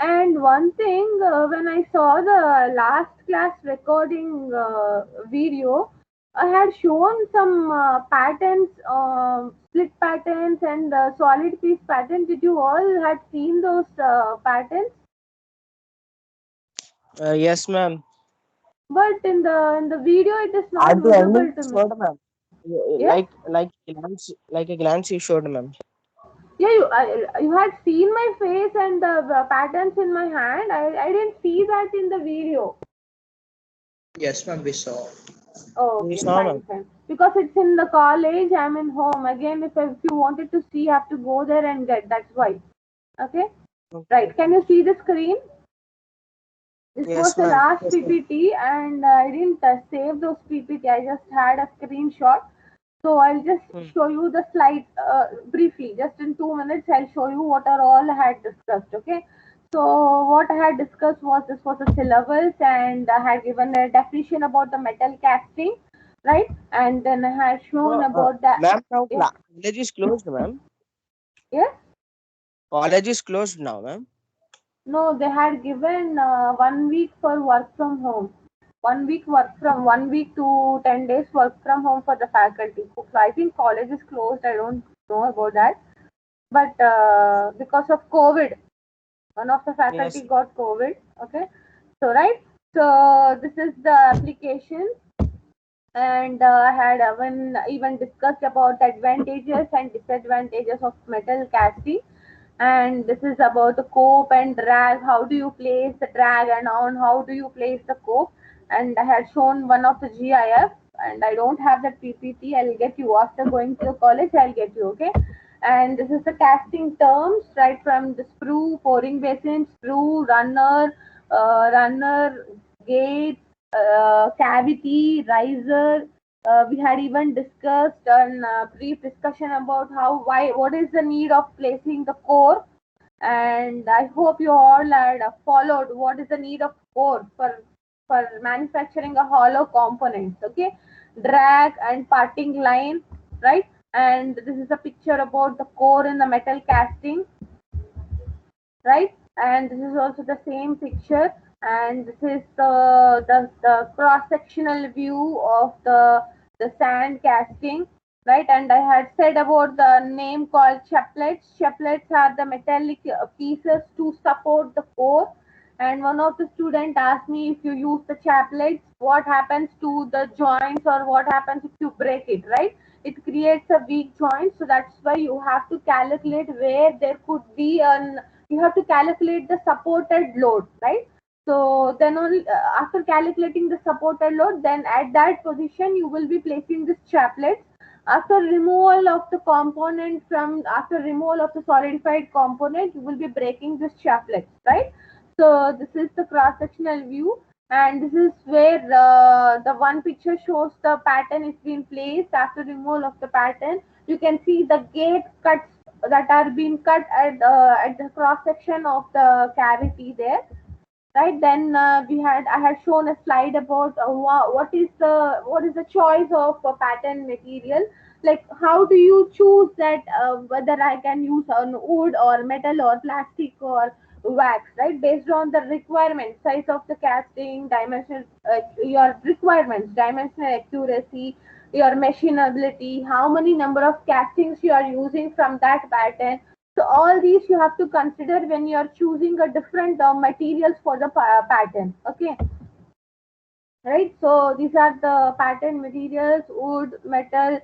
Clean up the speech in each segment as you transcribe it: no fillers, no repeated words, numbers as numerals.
And one thing, when I saw the last class recording video, I had shown some patterns, split patterns and solid piece pattern. Did you all had seen those patterns? Yes, ma'am. But in the video, it is not At the end, visible you to me. showed, ma'am. Yes. Like a glance, you showed, ma'am. Yeah, you had seen my face and the patterns in my hand. I didn't see that in the video. Yes, ma'am, we saw. Oh, We okay, saw, fine, ma'am. fine. Because it's in the college, I'm in home. Again, if you wanted to see, you have to go there and get. That's why. Okay? Okay. Right. Can you see the screen? This was Yes, the ma'am. last PPT and I didn't save those PPT. I just had a screenshot. So I'll just Hmm. show you the slides briefly. Just in 2 minutes, I'll show you what are all I had discussed. Okay. So what I had discussed was this was a syllabus and I had given a definition about the metal casting, right? And then I had shown So, about the ma'am, now yeah, college is closed, ma'am. yes. College is closed now, ma'am. No, they had given 1 week for work from home. 1 week work from 1 week to 10 days work from home for the faculty. So I think college is closed. I don't know about that. But because of COVID, one of the faculty Yes. got COVID. Okay, so right. So this is the application, and I had even discussed about the advantages and disadvantages of metal casting. And this is about the cope and drag. How do you place the drag and on how do you place the cope? And I had shown one of the GIF, and I don't have that PPT. I'll get you after going to the college. I'll get you, okay? And this is the casting terms, right from the sprue, pouring basin, sprue, runner, gate, cavity, riser. We had even discussed a brief discussion about what is the need of placing the core, and I hope you all had followed what is the need of core for manufacturing a hollow components. Okay, drag and parting line, right? And this is a picture about the core in the metal casting, right? And this is also the same picture, and this is the cross sectional view of the sand casting, right? And I had said about the name called chaplets. Chaplets are the metallic pieces to support the core. And one of the student asked me, if you use the chaplets, what happens to the joints, or what happens if you break it, right? It creates a weak joint, so that's why you have to calculate where there could be an you have to calculate the supported load, right? So then only after calculating the supported load, then at that position you will be placing this chaplets. After removal of the component from after removal of the solidified component, you will be breaking this chaplets, right? So this is the cross sectional view, and this is where the one picture shows the pattern is being placed after removal of the pattern. You can see the gate cuts that are being cut at the cross section of the cavity there, right? Then I had shown a slide about what is the choice of pattern material, like how do you choose that whether I can use on wood or metal or plastic or wax, right? Based on the requirement, size of the casting, dimension, your requirements, dimensional accuracy, your machinability, how many number of castings you are using from that pattern. So all these you have to consider when you are choosing a different materials for the pattern. Okay, right? So these are the pattern materials: wood, metal,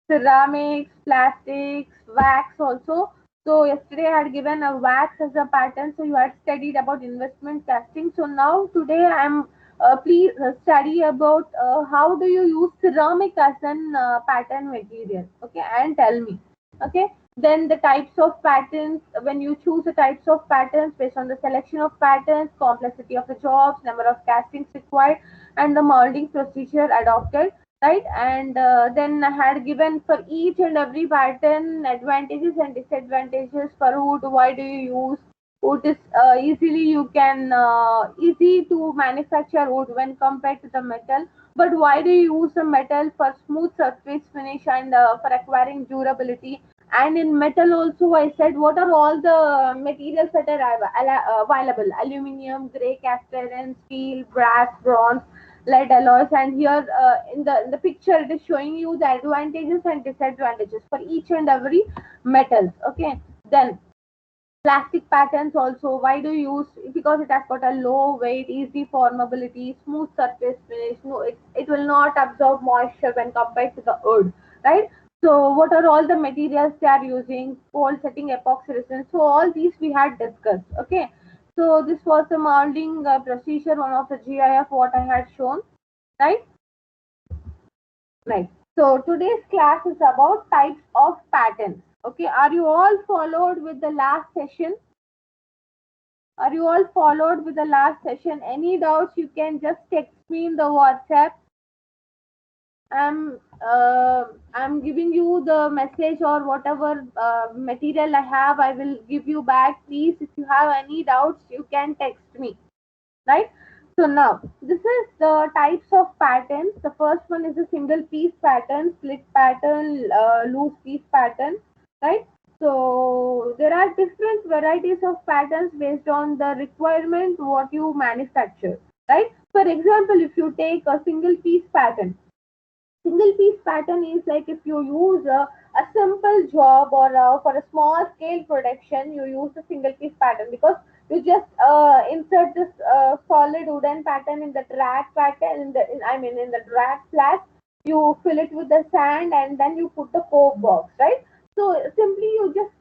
ceramics, plastics, wax also. So yesterday I had given a wax as a pattern. So you had studied about investment casting. So now today I am please study about how do you use ceramic as an pattern material. Okay, and tell me. Okay, then the types of patterns, when you choose the types of patterns based on the selection of patterns, complexity of the jobs, number of castings required, and the molding procedure adopted, right? And then I had given for each and every pattern advantages and disadvantages. For wood, why do you use wood? Is easily you can easy to manufacture wood when compared to the metal, but why do you use the metal? For smooth surface finish and for acquiring durability, And in metal also, I said what are all the materials that are available: aluminium, gray cast iron, steel, brass, bronze, lead alloys. And here in the picture it is showing you the advantages and disadvantages for each and every metals. Okay, then plastic patterns also. Why do you use? Because it has got a low weight, easy formability, smooth surface finish. No, it will not absorb moisture when compared to the wood, right? So what are all the materials they are using? Cold setting, epoxy resistance. So all these we had discussed. Okay. So this was the molding procedure, one of the GIF what I had shown, right? Right. So today's class is about types of patterns. Okay. Are you all followed with the last session? Are you all followed with the last session? Any doubts, you can just text me in the WhatsApp. I'm giving you the message or whatever material I have, I will give you back. Please, if you have any doubts, you can text me, right? So now, this is the types of patterns. The first one is a single piece pattern, split pattern, loose piece pattern, right? So there are different varieties of patterns based on the requirement what you manufacture, right? For example, if you take a single piece pattern, single piece pattern is like if you use a simple job or for a small scale production, you use a single piece pattern because you just insert this solid wooden pattern in the drag pattern in the drag flat. You fill it with the sand and then you put the coke box, right? So simply you just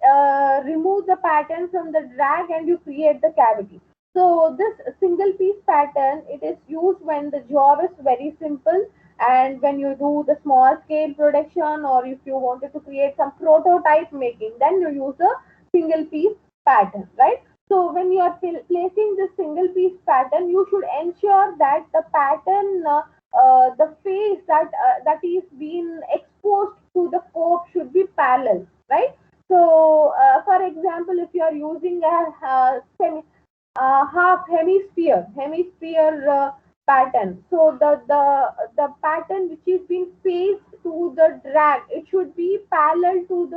remove the pattern from the drag and you create the cavity. So this single piece pattern, it is used when the job is very simple, and when you do the small scale production, or if you wanted to create some prototype making, then you use a single piece pattern, right? So when you are placing this single piece pattern, you should ensure that the pattern the face that is being exposed to the cope should be parallel, right? So for example, if you are using a half hemisphere pattern, so the pattern which is being faced to the drag, it should be parallel to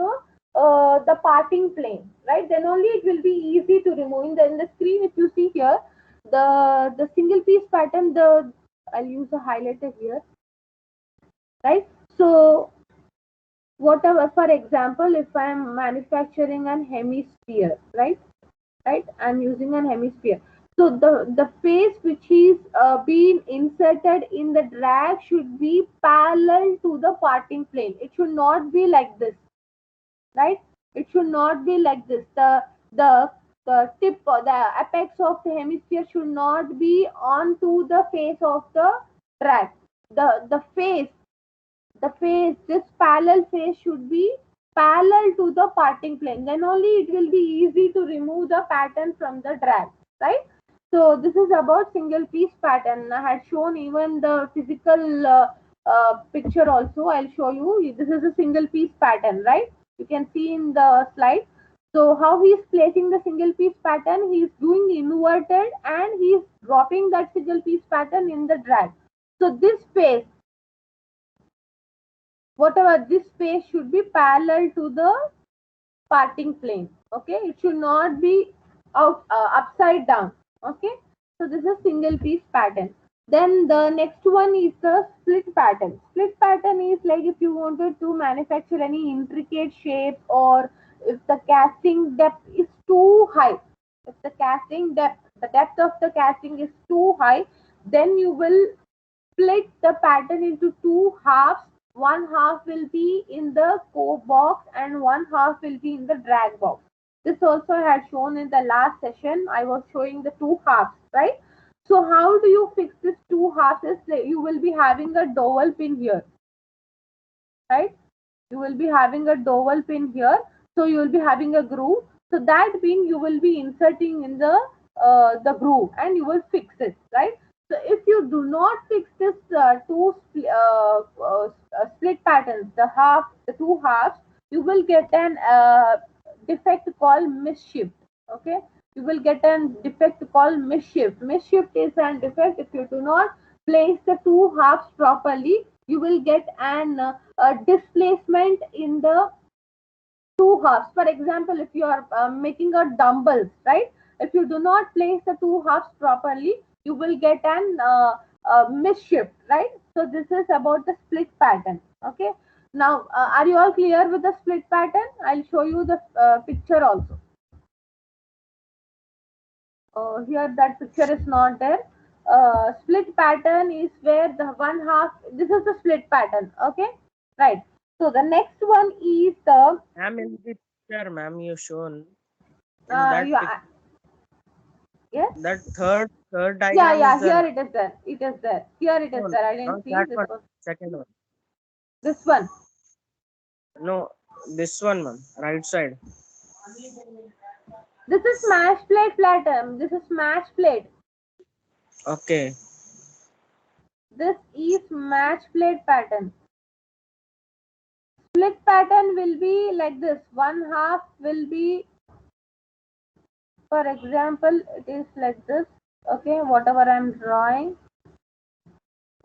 the parting plane, right? Then only it will be easy to remove. In the screen, if you see here, the single piece pattern, the I'll use a highlighter here, right? So whatever, for example, if I'm manufacturing an hemisphere, right, I'm using an hemisphere. So the face which is being inserted in the drag should be parallel to the parting plane. It should not be like this, right? It should not be like this. The the tip or the apex of the hemisphere should not be onto the face of the drag. The face this parallel face should be parallel to the parting plane. Then only it will be easy to remove the pattern from the drag, right? So this is about single piece pattern. I had shown even the physical picture also. I'll show you. This is a single piece pattern, right? You can see in the slide. So how he is placing the single piece pattern, he is doing inverted and he is dropping that single piece pattern in the drag. So this face, whatever this space should be parallel to the parting plane. Okay, it should not be out upside down. Okay, so this is single piece pattern. Then the next one is the split pattern. Split pattern is like if you wanted to manufacture any intricate shape, or if the casting depth is too high, if the depth of the casting is too high, then you will split the pattern into two halves. One half will be in the cope box and one half will be in the drag box. This also I had shown in the last session. I was showing the two halves, right? So how do you fix this two halves? Is you will be having a dowel pin here, right? You will be having a dowel pin here. So you will be having a groove. So that pin you will be inserting in the groove and you will fix it, right? So if you do not fix this split patterns, the two halves, you will get an defect called misshift. Okay, you will get an defect called misshift. Misshift is an defect. If you do not place the two halves properly, you will get an displacement in the two halves. For example, if you are making a dumbbells, right? If you do not place the two halves properly, you will get an misshift, right? So this is about the split pattern. Okay. Now, are you all clear with the split pattern? I'll show you the picture also. Here that picture is not there. Split pattern is where the one half. This is the split pattern. Okay, right. So the next one is the Ma'am, in the picture, ma'am, you shown in that you, yes. that third Yeah, diagram is yeah. Here the it is there. It is there. Here it is no, there. I didn't not see that this one. one. Second one. This one. No, this one, ma'am. Right side. This is smash plate pattern. This is smash plate. Okay. This is match plate pattern. Split pattern will be like this. One half will be, for example, it is like this. Okay, whatever I'm drawing.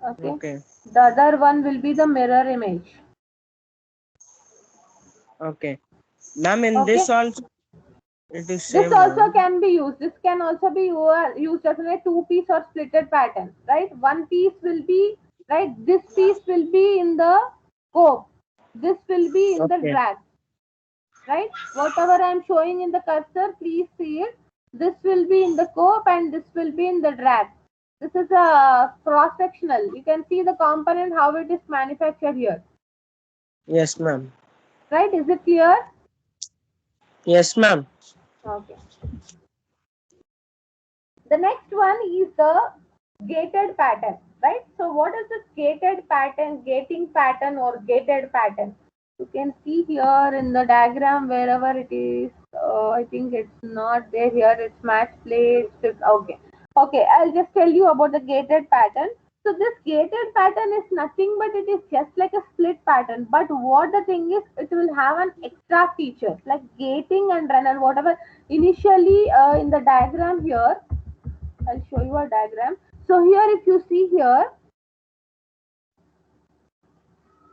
Okay, Okay. the other one will be the mirror image. Okay. Ma'am, in Okay, this also it is this same, also ma'am. can be used. This can also be used as a two-piece or splitted pattern, right? One piece will be, right? This piece will be in the scope. This will be in the Okay. drag, right? Whatever I'm showing in the cursor, please see it. This will be in the scope and this will be in the drag. This is a cross-sectional. You can see the component, how it is manufactured here, Yes, ma'am. right? Is it clear? Yes, ma'am. Okay. The next one is the gated pattern, right? So what is this gated pattern, gating pattern or gated pattern? You can see here in the diagram wherever it is. I think it's not there here. It's match plate. Okay. Okay. I'll just tell you about the gated pattern. So this gated pattern is nothing but it is just like a split pattern. But what the thing is, it will have an extra feature like gating and runner. Whatever initially in the diagram here, I'll show you a diagram. So here, if you see here,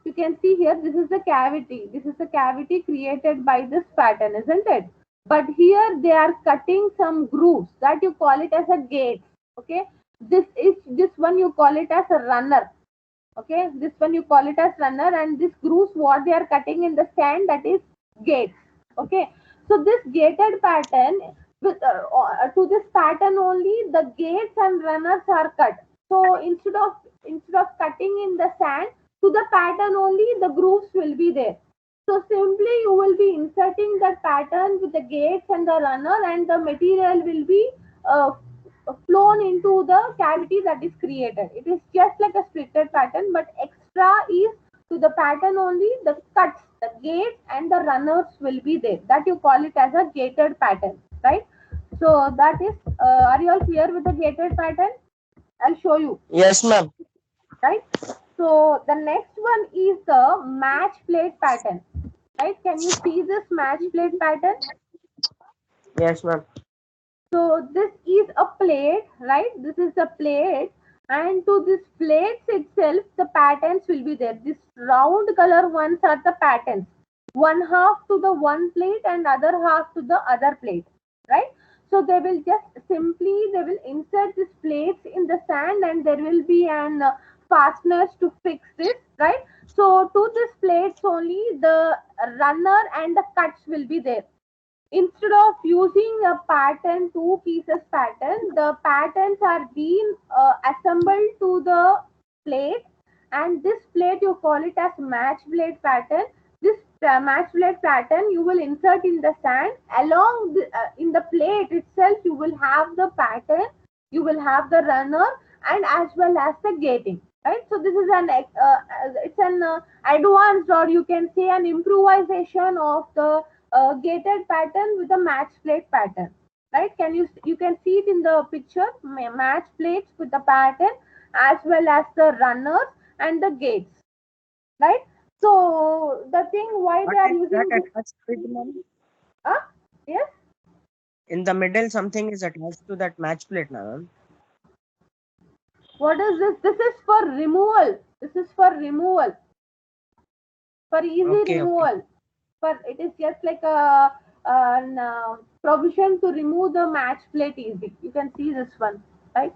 you can see here, this is the cavity. This is the cavity created by this pattern, isn't it? But here they are cutting some grooves that you call it as a gate. Okay. This one you call it as a runner. Okay. This one you call it as runner, and this grooves what they are cutting in the sand, that is gates. Okay. So this gated pattern, to this pattern only the gates and runners are cut. So instead of cutting in the sand, to the pattern only the grooves will be there. So simply you will be inserting that pattern with the gates and the runner, and the material will be flown into the cavity that is created. It is just like a splitted pattern, but extra is to the pattern only the cuts, the gates and the runners will be there. That you call it as a gated pattern, right? So that is, are you all clear with the gated pattern? I'll show you, Yes, ma'am. right? So the next one is the match plate pattern, right? Can you see this match plate pattern? Yes, ma'am. So this is a plate, right? This is a plate, and to this plates itself, the patterns will be there. This round color ones are the patterns. One half to the one plate and other half to the other plate, right? So they will just simply they will insert these plates in the sand, and there will be an fasteners to fix this, right? So to this plates only the runner and the cuts will be there. Instead of using a pattern, two pieces pattern, the patterns are being assembled to the plate, and this plate you call it as match plate pattern. This match plate pattern you will insert in the sand. Along in the plate itself, you will have the pattern, you will have the runner, and as well as the gating. Right. So this is it's an advanced, or you can say an improvisation of the gated pattern with a match plate pattern, right? You can see it in the picture, match plates with the pattern as well as the runners and the gates, right? So the thing why What they are is that using this, attached to it, ma'am? yes, In the middle, something is attached to that match plate, ma'am. what is this? This is for removal. This is for removal, for easy Okay, okay. removal. but it is just like a provision to remove the match plate easy. You can see this one, right?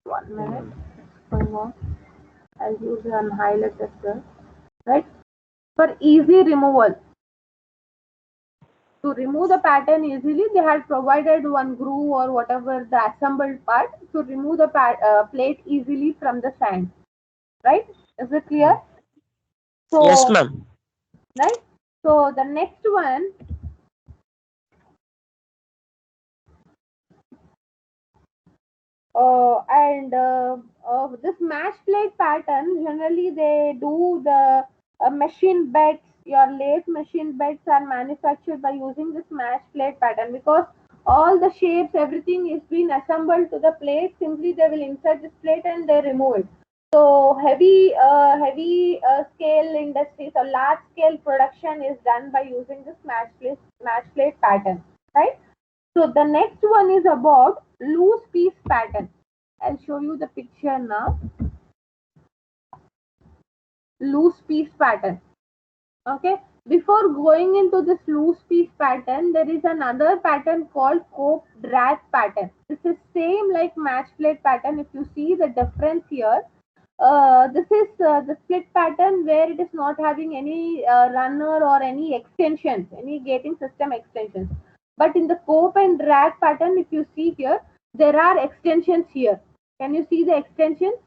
1 minute. It's going on. I'll use an highlight as well, right? For easy removal. To remove the pattern easily, they had provided one groove or whatever the assembled part to remove the plate easily from the sand. Right? Is it clear? Yes, So, ma'am. right? So the next one, this match plate pattern, generally they do the machine beds. Your lathe machine beds are manufactured by using this match plate pattern, because all the shapes, everything is being assembled to the plate. Simply they will insert this plate and they remove it. So heavy scale industries or large scale production is done by using this match plate pattern, right? So the next one is about loose piece pattern. I'll show you the picture now. Loose piece pattern. Okay. Before going into this loose piece pattern, there is another pattern called cope drag pattern. This is same like match plate pattern. If you see the difference here, this is the split pattern where it is not having any runner or any extensions, any gating system extensions. But in the cope and drag pattern, if you see here, there are extensions here. Can you see the extensions?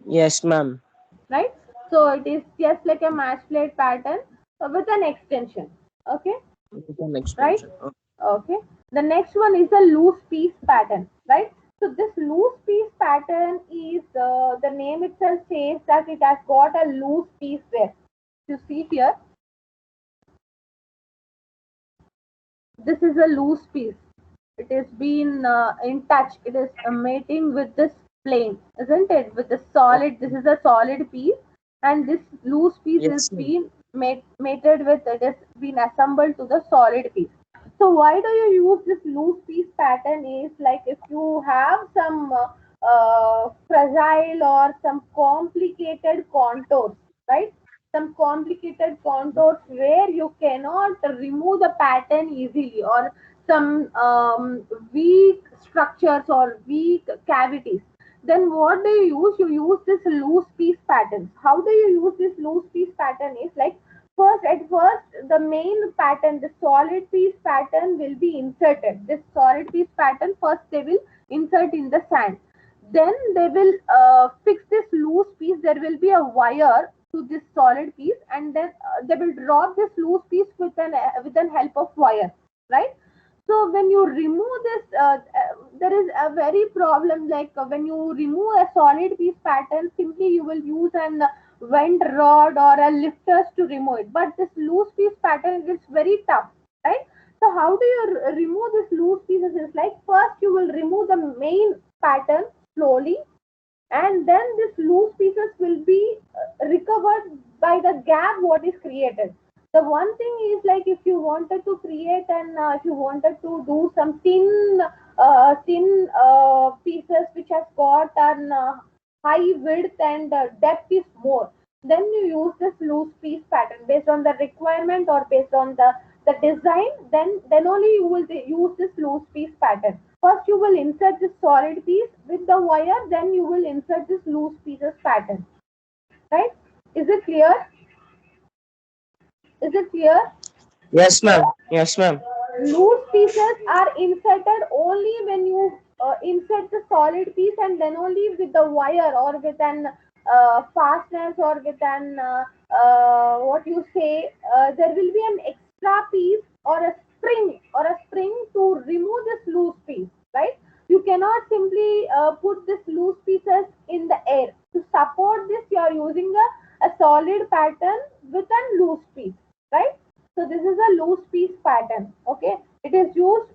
Yes, ma'am. Right? So it is just like a match plate pattern with an extension. Okay? With an Right? extension. Okay. Okay. The next one is a loose piece pattern, right? So this loose piece pattern is the name itself says that it has got a loose piece there. You see here, this is a loose piece. It is been in touch. It is mating with this plane, isn't it? With the solid. This is a solid piece, and this loose piece is Yes, ma'am. being mated with. It is been assembled to the solid piece. So why do you use this loose piece pattern? Is like if you have some fragile or some complicated contours, right? Some complicated contours where you cannot remove the pattern easily, or some weak structures or weak cavities, then what do you use? You use this loose piece patterns. How do you use this loose piece pattern? Is like, first the main pattern, the solid piece pattern will be inserted. This solid piece pattern first they will insert in the sand, then they will fix this loose piece. There will be a wire to this solid piece, and then they will drop this loose piece with an help of wire, right? So when you remove this, there is a very problem, like when you remove a solid piece pattern, simply you will use an vent rod or a lifters to remove it, but this loose piece pattern is very tough, right? So how do you remove this loose pieces? Is like, first you will remove the main pattern slowly, and then this loose pieces will be recovered by the gap what is created. The one thing is, like, if you wanted to create and if you wanted to do some thin pieces which has got an high width and depth is more, then you use this loose piece pattern based on the requirement or based on the design. Then only you will use this loose piece pattern. First you will insert this solid piece with the wire, then you will insert this loose pieces pattern, right? Is it clear? Is it clear? Yes, So ma'am. Yes, ma'am. loose pieces are inserted only when you insert the solid piece, and then only with the wire or with an fasteners or with an what you say, there will be an extra piece or a spring to remove this loose piece, right? You cannot simply put this loose pieces in the air. To support this, you are using a solid pattern with a loose piece, right? So this is a loose piece pattern. Okay, it is used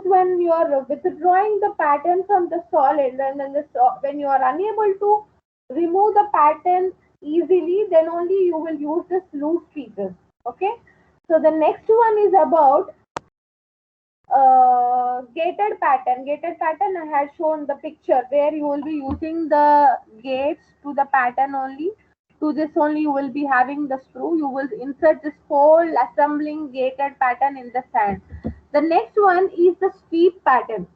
when you are withdrawing the pattern from the solid, and then when you are unable to remove the pattern easily, then only you will use this loose pieces. Okay, so the next one is about gated pattern. Gated pattern, I had shown the picture where you will be using the gates to the pattern only. To this only you will be having the screw. You will insert this whole assembling gated pattern in the sand. The next one is the sweep pattern.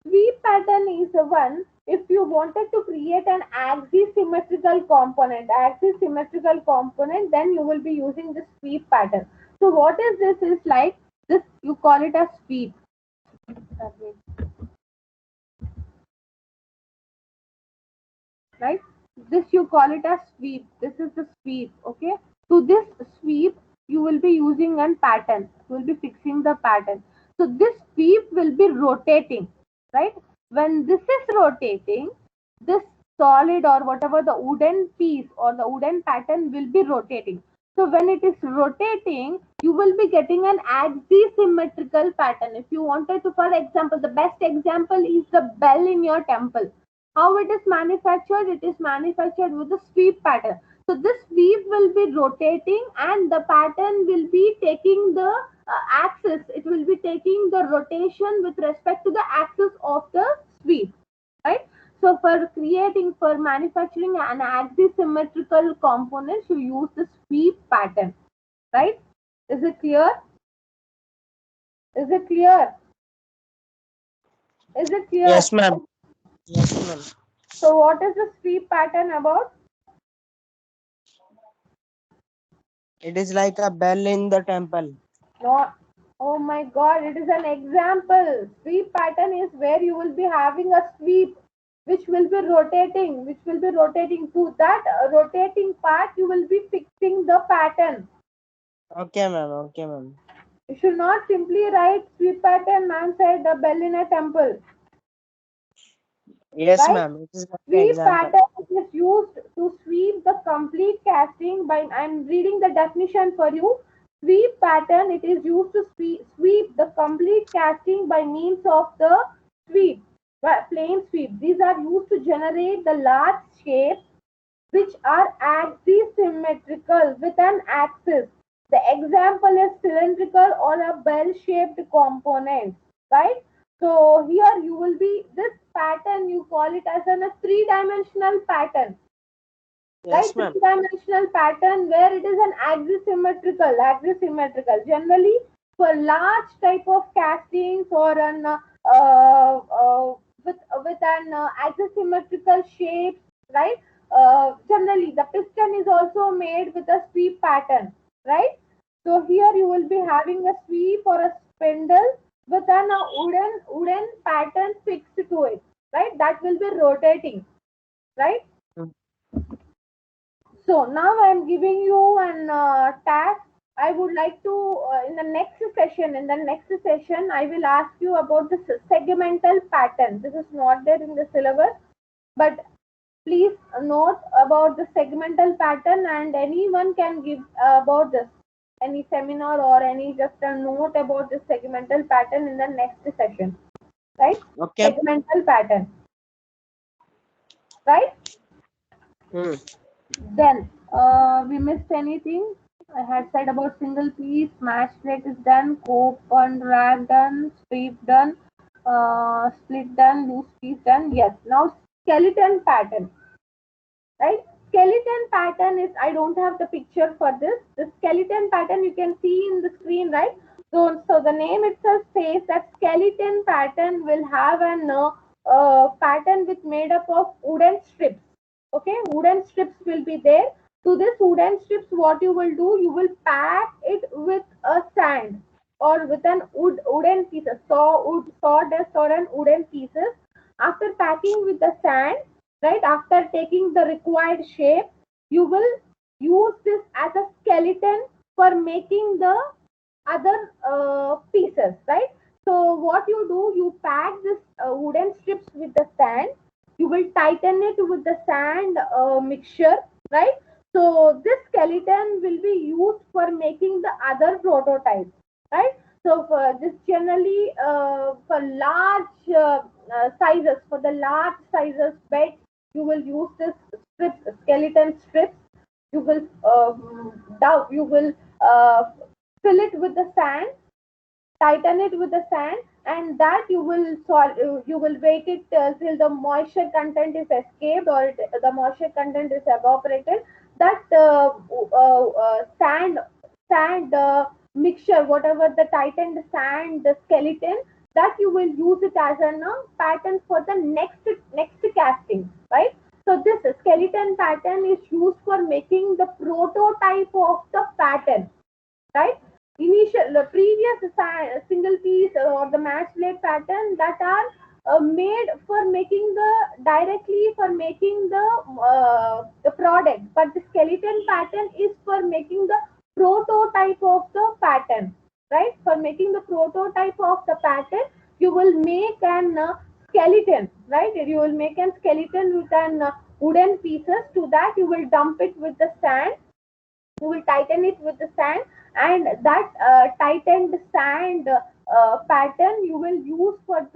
Sweep pattern is the one if you wanted to create an axisymmetrical component, then you will be using the sweep pattern. So what is this? Is like this, you call it a sweep. Right? This you call it a sweep. This is the sweep. Okay. To this sweep, you will be using a pattern. You will be fixing the pattern. So this sweep will be rotating. Right? When this is rotating, this solid or whatever the wooden piece or the wooden pattern will be rotating. So when it is rotating, you will be getting an axisymmetrical pattern. If you wanted to, for example, the best example is the bell in your temple. How it is manufactured? It is manufactured with a sweep pattern. So this sweep will be rotating and the pattern will be taking the axis. It will be taking the rotation with respect to the axis of the sweep. Right? So for manufacturing an axisymmetrical component, you use the sweep pattern. Right? Is it clear? Is it clear? Is it clear? Yes, ma'am. Yes, ma'am. So what is the sweep pattern about? It is like a bell in the temple. No. Oh my God, it is an example. Sweep pattern is where you will be having a sweep which will be rotating, to that rotating part you will be fixing the pattern. Okay, ma'am. Okay, ma'am. You should not simply write sweep pattern, man said a bell in a temple. Yes, Right? ma'am. It is like an Sweep example. pattern is used to sweep the complete casting by, I'm reading the definition for you. Sweep pattern, it is used to sweep the complete casting by means of the sweep, plane sweep. These are used to generate the large shapes which are axisymmetrical with an axis. The example is cylindrical or a bell-shaped component, right? So here you will be, this pattern you call it as a three-dimensional pattern, right? Yes, ma'am. Three-dimensional pattern where it is an axisymmetrical. Generally, for large type of castings or an with an axisymmetrical shape, right? Generally, the piston is also made with a sweep pattern, right? So here you will be having a sweep or a spindle with an wooden pattern fixed to it, right? That will be rotating, right? Mm. So now I am giving you an task. I would like to in the next session, I will ask you about the segmental pattern. This is not there in the syllabus, but please note about the segmental pattern, and anyone can give about this, any seminar or any just a note about the segmental pattern in the next session, right? Okay. Segmental pattern, right? Hmm. Then we missed anything. I had said about single piece, match plate is done, cope and rag done, strip done, split done, loose piece done. Yes. Now skeleton pattern, right? Skeleton pattern is, I don't have the picture for this. The skeleton pattern you can see in the screen, right? So the name itself says that skeleton pattern will have an pattern with made up of wooden strips. Okay, wooden strips will be there. To this wooden strips, what you will do, you will pack it with a sand or with an wooden pieces, sawdust or an wooden pieces. After packing with the sand, right, after taking the required shape, you will use this as a skeleton for making the other pieces, right? So what you do, you pack this wooden strips with the sand, you will tighten it with the sand mixture, right? So this skeleton will be used for making the other prototypes, right? So for this generally for large sizes, for the large sizes bed, you will use this skeleton strips. You will you will fill it with the sand, tighten it with the sand, and that you will you will wait it till the moisture content is escaped or the moisture content is evaporated. that sand mixture, whatever the tightened sand skeleton, that you will use it as a pattern for the next casting, right? So this skeleton pattern is used for making the prototype of the pattern, right? The previous single piece or the match blade pattern that are made for making directly for making the product, but the skeleton pattern is for making the prototype of the pattern, right? For making the prototype of the pattern, you will make an skeleton, right? You will make a skeleton with an wooden pieces. To that you will dump it with the sand, you will tighten it with the sand, and that tightened sand pattern you will use for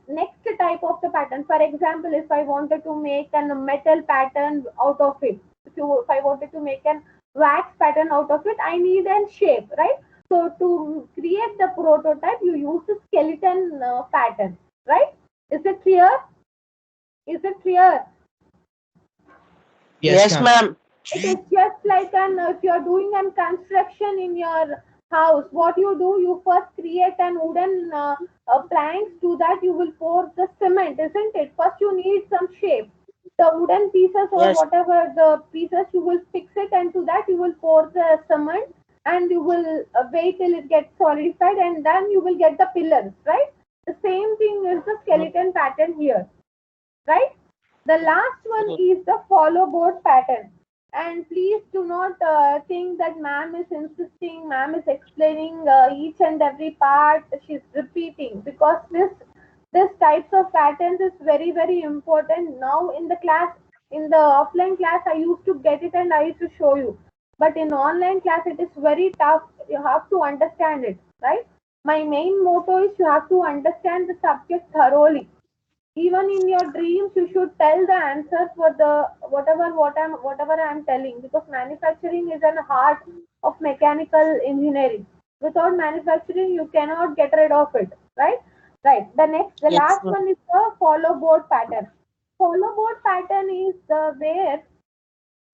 next type of the pattern. For example, if I wanted to make a metal pattern out of it, if I wanted to make an wax pattern out of it, I need a shape, right? So to create the prototype, you use the skeleton pattern, right? Is it clear? Is it clear? Yes, ma'am. It is just like if you are doing an construction in your house, what you do, you first create an wooden planks. To that you will pour the cement, isn't it? First you need some shape. The wooden pieces or Yes. whatever the pieces, you will fix it, and to that you will pour the cement, and you will wait till it gets solidified, and then you will get the pillars, right? The same thing is the skeleton pattern here, right? The last one is the follow board pattern. And please do not think that ma'am is insisting, ma'am is explaining each and every part, she's repeating, because this types of patterns is very important. Now in the class, in the offline class, I used to get it and I used to show you. But in online class, it is very tough. You have to understand it, right? My main motto is you have to understand the subject thoroughly. Even in your dreams you should tell the answer for the whatever I'm telling, because manufacturing is an art of mechanical engineering. Without manufacturing you cannot get rid of it, right? Right, the Yes, last ma'am. one is the follow board pattern. Follow board pattern is the where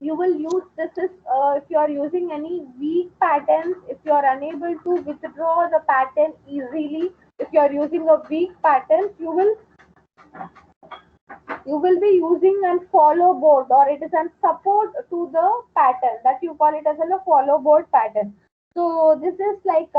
you will use this is if you are using any weak patterns, if you are unable to withdraw the pattern easily, if you are using a weak pattern, you will be using a follow board, or it is a support to the pattern, that you call it as a follow board pattern. So this is like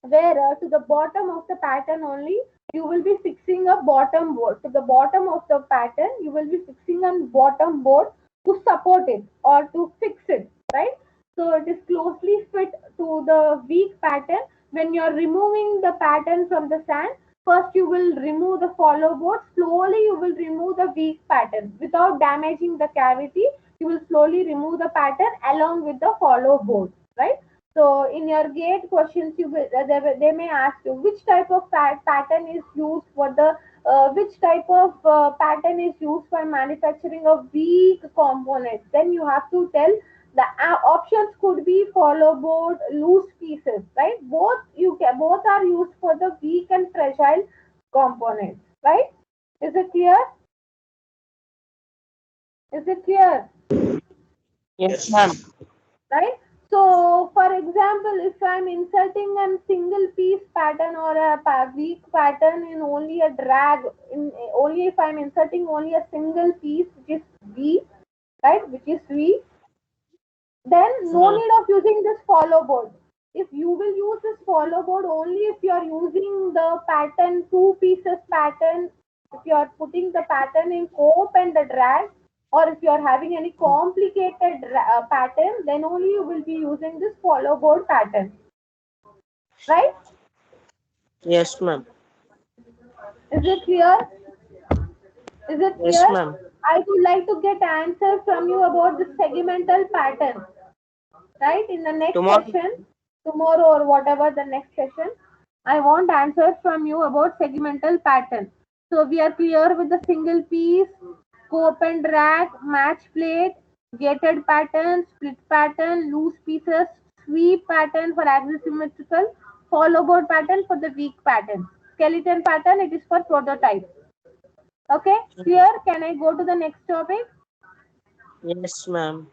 where to the bottom of the pattern only you will be fixing a bottom board. To the bottom of the pattern you will be fixing a bottom board to support it or to fix it, right? So it is closely fit to the weak pattern. When you are removing the pattern from the sand, first you will remove the follow board, slowly you will remove the weak pattern without damaging the cavity. You will slowly remove the pattern along with the follow board, right? So in your gate questions, they may ask you which type of pattern is used for the which type of pattern is used for manufacturing of weak components. Then you have to tell the options could be follow board, loose pieces, right? Both are used for the weak and fragile components, right? Is it clear? Is it clear? Yes, Yes, ma'am. ma'am. Right? So, for example, if I'm inserting a single piece pattern or a weak pattern in only a drag, in only if I'm inserting only a single piece which is V, right, which is V, then no Mhm. need of using this follow board. If you will use this follow board only if you are using the pattern, two pieces pattern, if you are putting the pattern in cope and the drag, or if you are having any complicated pattern, then only you will be using this follow board pattern, right? Yes, ma'am. Is it clear? Is it Yes, clear? ma'am. I would like to get answer from you about the segmental pattern, right? In the next Tomorrow. session, tomorrow or whatever the next session, I want answers from you about segmental pattern. So we are clear with the single piece, scope and drag, match plate, gated pattern, split pattern, loose pieces, sweep pattern for axisymmetrical, follow board pattern for the weak pattern, skeleton pattern it is for prototype. Okay, clear? Can I go to the next topic? Yes, ma'am.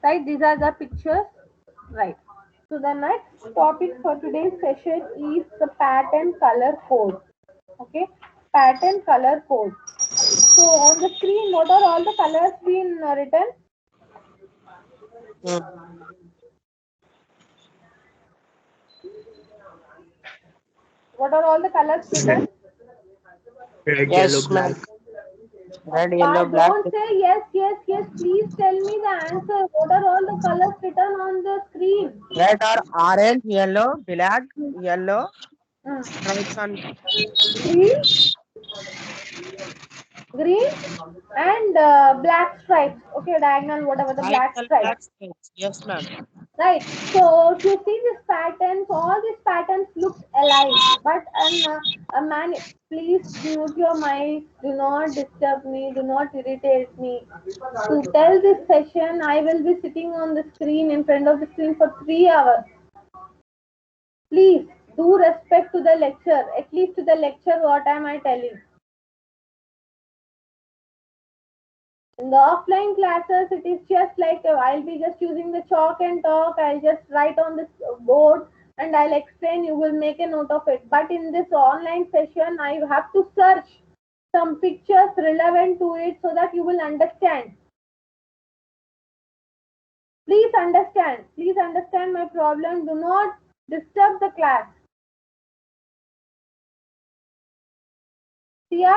Right, these are the pictures. Right. So the next topic for today's session is the pattern color code. Okay, pattern color code. So on the screen, what are all the colors being written? Hmm. What are all the colors Red, written? red, yellow, Yes, black. ma'am. Red, yellow, black. Don't say yes, yes, yes. Please tell me the answer. What are all the colors written on the screen? Red or orange, yellow, black, yellow, Hmm. stripes on Green, green, and black stripes. Okay, diagonal, whatever the black diagonal stripes. black stripes. Yes, ma'am. Right. So if you see these patterns, all these patterns looks alike. But a man, please mute your mic. Do not disturb me. Do not irritate me. To tell this session, I will be sitting on the screen in front of the screen for 3 hours. Please do respect to the lecture. At least to the lecture, what am I telling? In the offline classes, it is just like I'll be just using the chalk and talk. I'll just write on this board and I'll explain. You will make a note of it. But in this online session, I have to search some pictures relevant to it so that you will understand. Please understand. Please understand my problem. Do not disturb the class. Tia,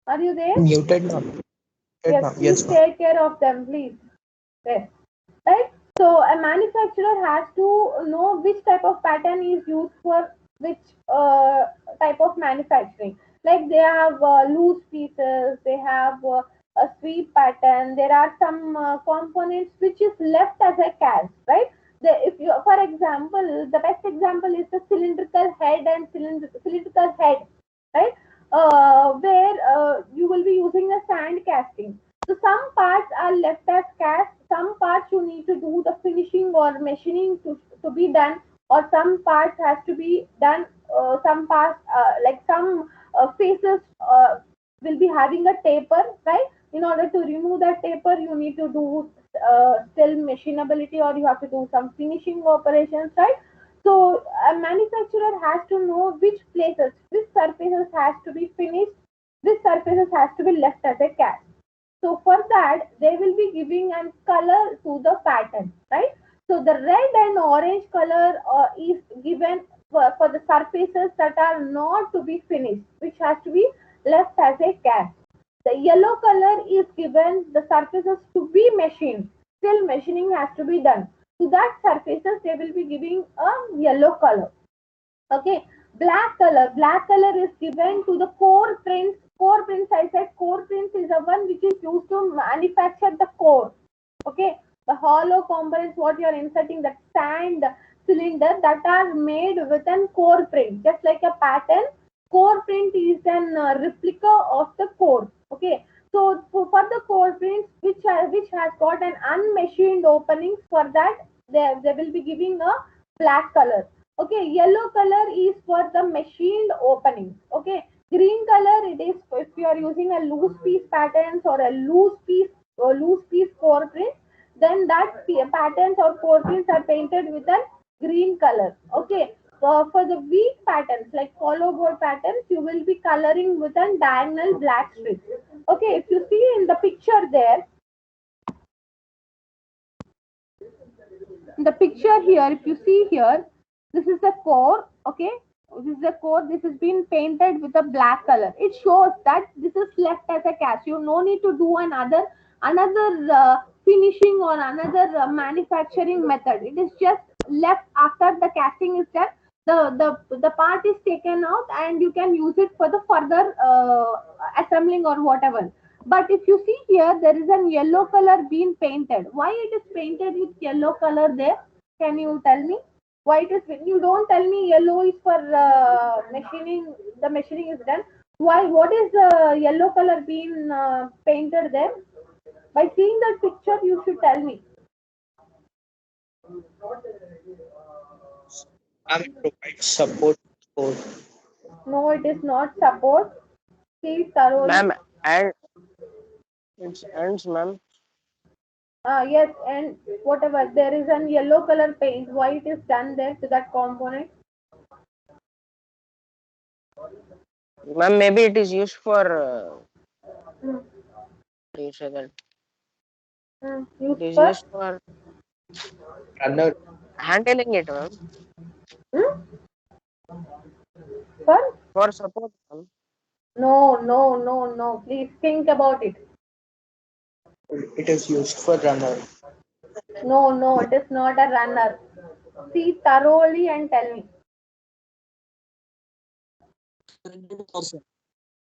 are you there? Muted, ma'am. Muted, Yes, ma'am. please Yes, ma'am. take care of them, please. Yes. Right? So a manufacturer has to know which type of pattern is used for which type of manufacturing. Like they have loose pieces, they have a sweep pattern. There are some components which is left as a cast, right? If you, for example, the best example is the cylindrical head and cylindrical head, right? Where you will be using a sand casting. So some parts are left as cast, some parts you need to do the finishing or machining to be done, or some parts has to be done. Some parts like some faces will be having a taper, right? In order to remove that taper, you need to do still machinability, or you have to do some finishing operations, right? So a manufacturer has to know which places, which surfaces has to be finished, which surfaces has to be left as a cast. So for that, they will be giving a color to the pattern, right? So the red and orange color is given for the surfaces that are not to be finished, which has to be left as a cast. The yellow color is given the surfaces to be machined. Still machining has to be done. To that surfaces, they will be giving a yellow color. Okay, black color is given to the core prints. Core prints, I said core prints is the one which is used to manufacture the core. Okay, the hollow components what you are inserting, that sand cylinder, that are made with an core print, just like a pattern. Core print is an replica of the core. Okay, so for the core prints which has got an unmachined openings, for that they will be giving a black color. Okay, yellow color is for the machined openings. Okay, green color, it is if you are using a loose piece patterns or a loose piece core print, then that patterns or core prints are painted with a green color. Okay, for the weak patterns like hollow board patterns, you will be coloring with a diagonal black strip. Okay, if you see in the picture there, in the picture here, if you see here, this is the core. Okay, this is the core. This has been painted with a black color. It shows that this is left as a cast. You no need to do another finishing or another manufacturing method. It is just left after the casting is done. The part is taken out and you can use it for the further assembling or whatever. But if you see here, there is a yellow color being painted. Why it is painted with yellow color there? Can you tell me? Why it is? You don't tell me yellow is for machining. The machining is done. Why? What is the yellow color being painted there? By seeing that picture, you should tell me. Ma'am, it provides support for. No, it is not support. See it thoroughly. Ma'am, And it's ends, ma'am. Yes, and whatever, there is an yellow color paint. Why it is done there to that component? Ma'am, maybe it is used for Hmm. what do you say that? Use It is for? used for Runner. handling it, ma'am. Hmm? For? For support, ma'am. No, no, no, no. Please think about it. It is used for runner. No, no, it is not a runner. See thoroughly and tell me.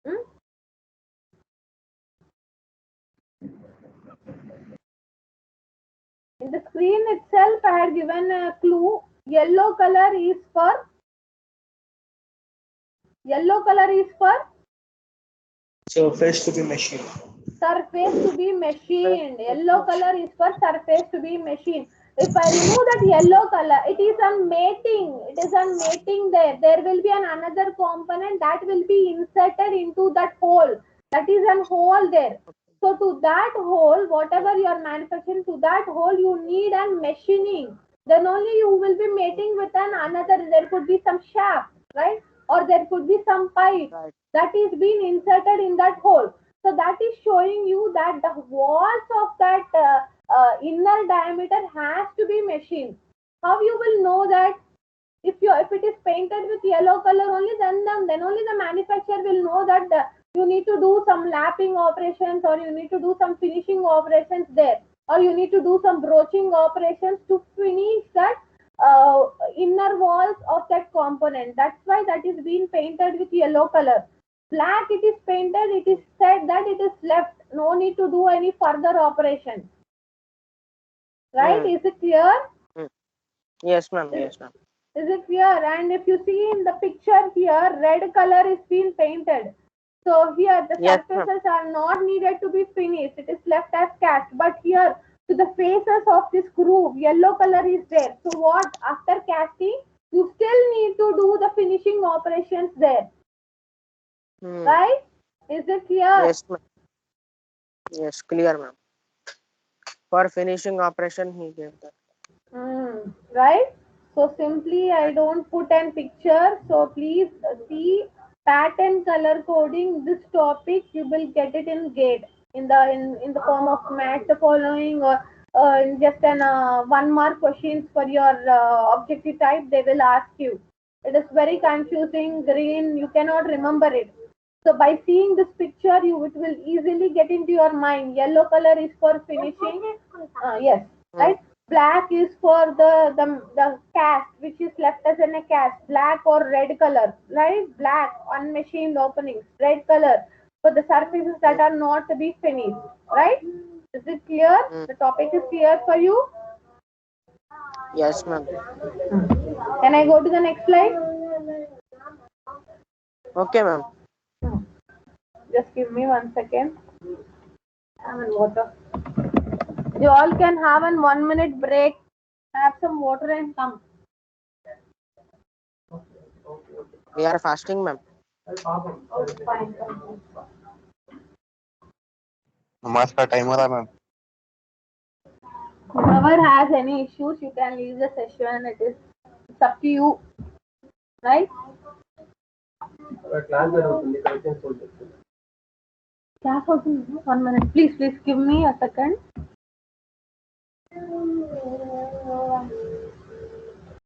Hmm? In the screen itself, I had given a clue. Yellow color is for. Yellow color is for Surface to be machined. surface to be machined. Yellow color is for surface to be machined. If I remove that yellow color, it is on mating. It is on mating there. There will be another component that will be inserted into that hole. That is an hole there. So to that hole, whatever you are manufacturing, to that hole you need an machining. Then only you will be mating with an another. There could be some shaft, right? Or there could be some pipe Right. that is being inserted in that hole. So that is showing you that the walls of that inner diameter has to be machined. How you will know that? If it is painted with yellow color only, then only the manufacturer will know that you need to do some lapping operations, or you need to do some finishing operations there, or you need to do some broaching operations to finish that uh, inner walls of that component. That's why that is being painted with yellow color. Black it is painted, it is said that it is left, no need to do any further operation, right? Hmm. Is it clear? Yes, ma'am. Yes, ma'am. Is it clear? And if you see in the picture here, red color is being painted. So here the Yes, ma'am. surfaces are not needed to be finished. It is left as cast. But here to the faces of this groove, yellow color is there. So what? After casting, you still need to do the finishing operations there. Hmm. Right? Is it clear? Yes, ma'am. Yes, clear, ma'am. For finishing operation, he gave that. Right? So simply I don't put an picture. So please see pattern color coding. This topic you will get it in GATE in the form of match the following, or in just an 1 mark questions for your objective type. They will ask you. It is very confusing. Green, you cannot remember it. So by seeing this picture, you it will easily get into your mind. Yellow color is for finishing. Yes, Hmm. right. Black is for the cast, which is left as in a cast. Black or red color, right? Black unmachined openings. Red color for the surfaces that are not to be finished, right? Is it clear? Hmm. The topic is clear for you. Yes, ma'am. Can I go to the next slide? Okay, ma'am. Just give me 1 second. Have a water. You all can have a 1 minute break. Have some water and come. We are fasting, ma'am. Fine. नमाज का time हो रहा है ma'am. Whoever has any issues, you can leave the session. It's up to you, right? Class also, 1 minute. Please give me a second.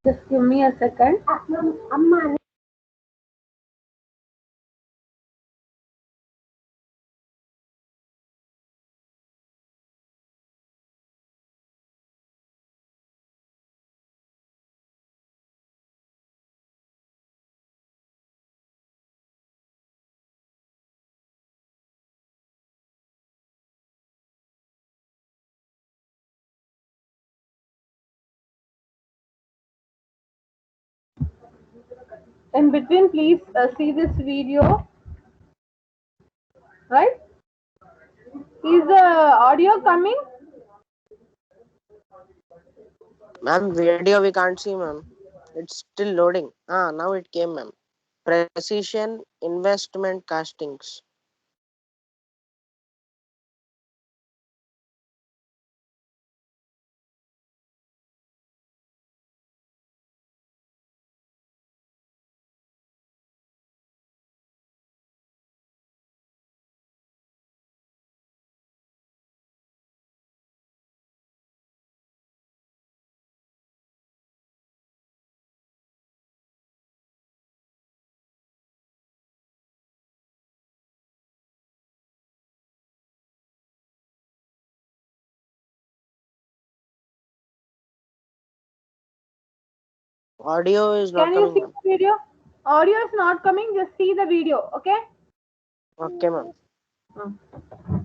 Just give me a second. In between, please see this video, right? Is the audio coming? Ma'am, video we can't see, ma'am. It's still loading. Now it came, ma'am. Precision investment castings. Audio is not Can you coming, see ma'am. the video? Audio is not coming. Just see the video. Okay. Okay, ma'am. Hmm.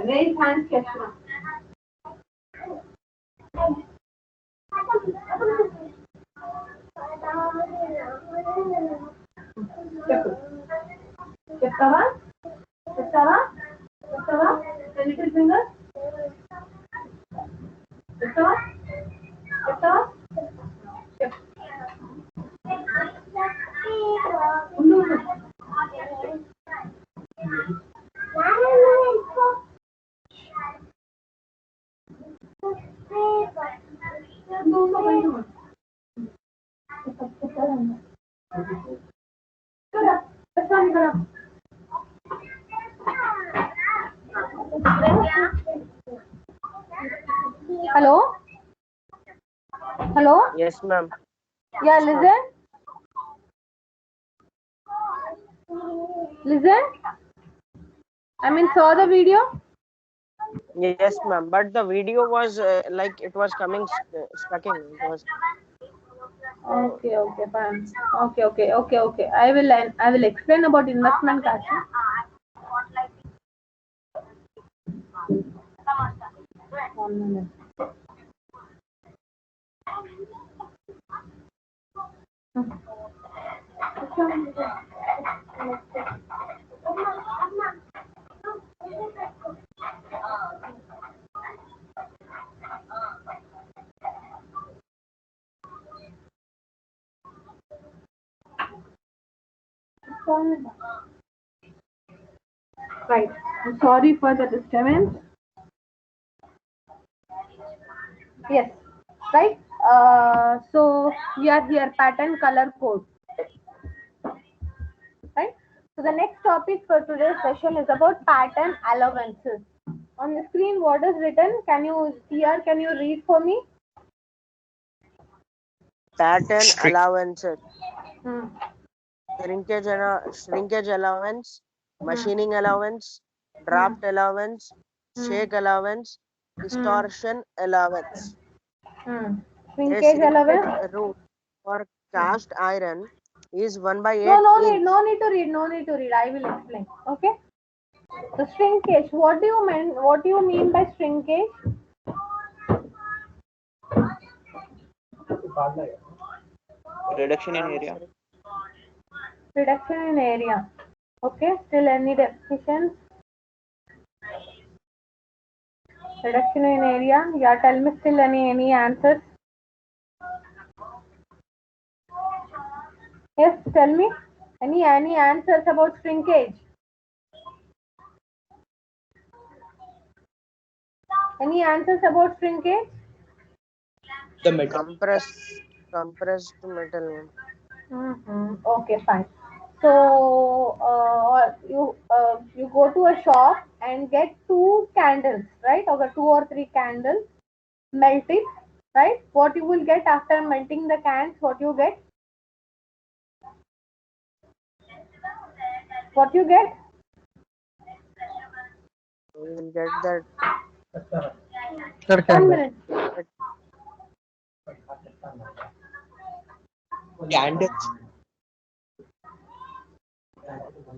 Raise hands, Keshna. చెప్తావా చెప్తావా చెప్తావా little finger చెప్తావా చెప్తావా ఉండు ఉండు. Hello? Hello? Yes, ma'am. Yeah, listen. Listen. I mean, saw the video? Yes, ma'am. But the video was like it was coming stucking. It was Okay, okay, fine. Okay. I will explain about investment cash. One minute. Right. I'm sorry for the disturbance. Yes. Right. So we are here pattern color code. Right. So the next topic for today's session is about pattern allowances. On the screen, what is written? Can you hear? Can you read for me? pattern Strict. allowances, Hmm. shrinkage allowance, machining allowance, draft allowance, Hmm. shake allowance, distortion allowance. Hmm. Shrinkage allowance. rule for cast iron is 1 by 8 No inch. need to read. No need to read. I will explain. Okay. The shrinkage. What do you mean? What do you mean by shrinkage? Reduction in Ma'am, area. Reduction in area. Okay. Still any definitions? Reduction in area. Yeah. Tell me still any answers? Yes. Tell me. Any answers about shrinkage? Any answers about shrinkage? The metal. compressed metal. Okay, fine. So you go to a shop and get two candles, right? Or two or three candles, melt it, right? What you will get after melting the cans? What you get? What you get? We will get that 1 minute. Candles.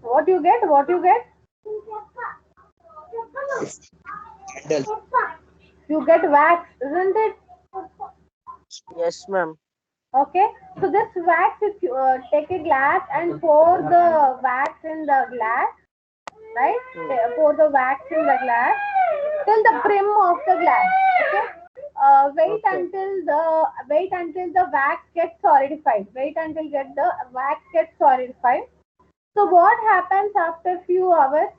What you get? What you get? Candles. You get wax, isn't it? yes, ma'am. Okay. So this wax, if you take a glass and pour the wax in the glass, right? Pour the wax in the glass till the brim of the glass. Okay. Wait until the wax gets solidified. Wait until the wax gets solidified. So what happens after few hours?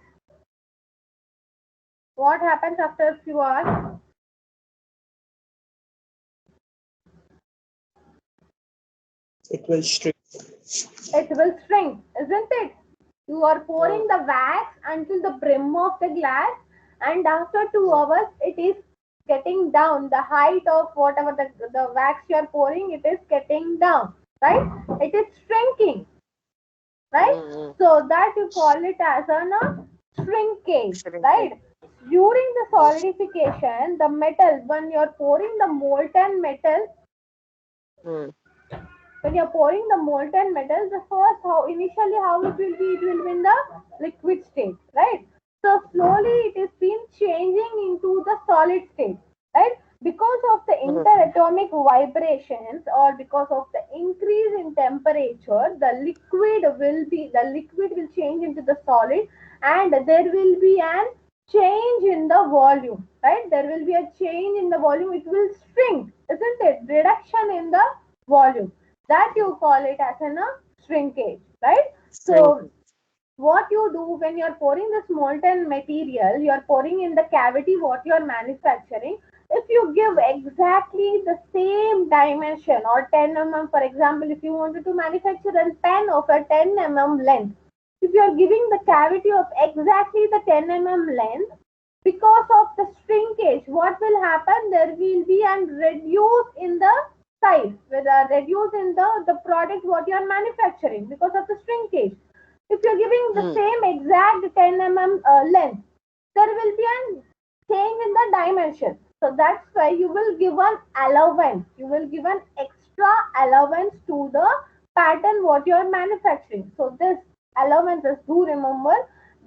What happens after a few hours? It will shrink. It will shrink, isn't it? You are pouring the wax until the brim of the glass, and after 2 hours, it is getting down. The height of whatever the wax you are pouring, it is getting down, right? It is shrinking, right? So that you call it as a shrinkage, right? During the solidification, the metal, when you are pouring the molten metal, when you're pouring the molten metal, the first initially how it will be in the liquid state, right? So slowly it is been changing into the solid state, right? Because of the interatomic vibrations or because of the increase in temperature, the liquid will change into the solid, and there will be an change in the volume, right? There will be a change in the volume. It will shrink, isn't it? Reduction in the volume, that you call it as a shrinkage, right? So what you do when you're pouring this molten material, you're pouring in the cavity what you're manufacturing. If you give exactly the same dimension or 10 for example, if you wanted to manufacture a pen of a 10 length, if you're giving the cavity of exactly the 10 length, because of the shrinkage, what will happen? There will be a reduce in the size, with a reduce in the product what you are manufacturing because of the shrinkage. If you're giving the same exact 10 length, there will be a change in the dimension. So that's why you will give an allowance. You will give an extra allowance to the pattern what you are manufacturing. So this allowances, do remember,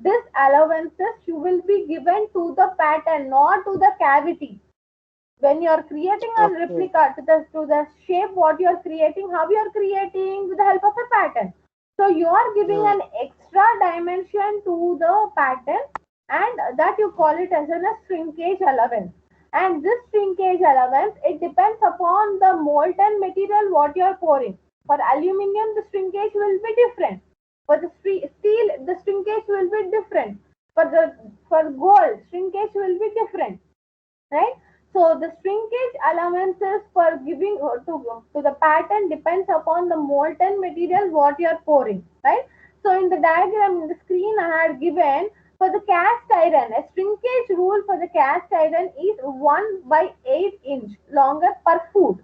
this allowances you will be given to the pattern, not to the cavity. When you are creating a replica to the shape what you are creating, how you are creating with the help of a pattern. So you are giving an extra dimension to the pattern, and that you call it as a shrinkage allowance. And this shrinkage allowance, it depends upon the molten material what you are pouring. For aluminium, the shrinkage will be different. For the steel, the shrinkage will be different. For gold, shrinkage will be different, right? So the shrinkage allowances for giving to the pattern depends upon the molten material what you are pouring, right? So in the diagram in the screen I had given, for the cast iron, a shrinkage rule for the cast iron is 1 by 8 inch longer per foot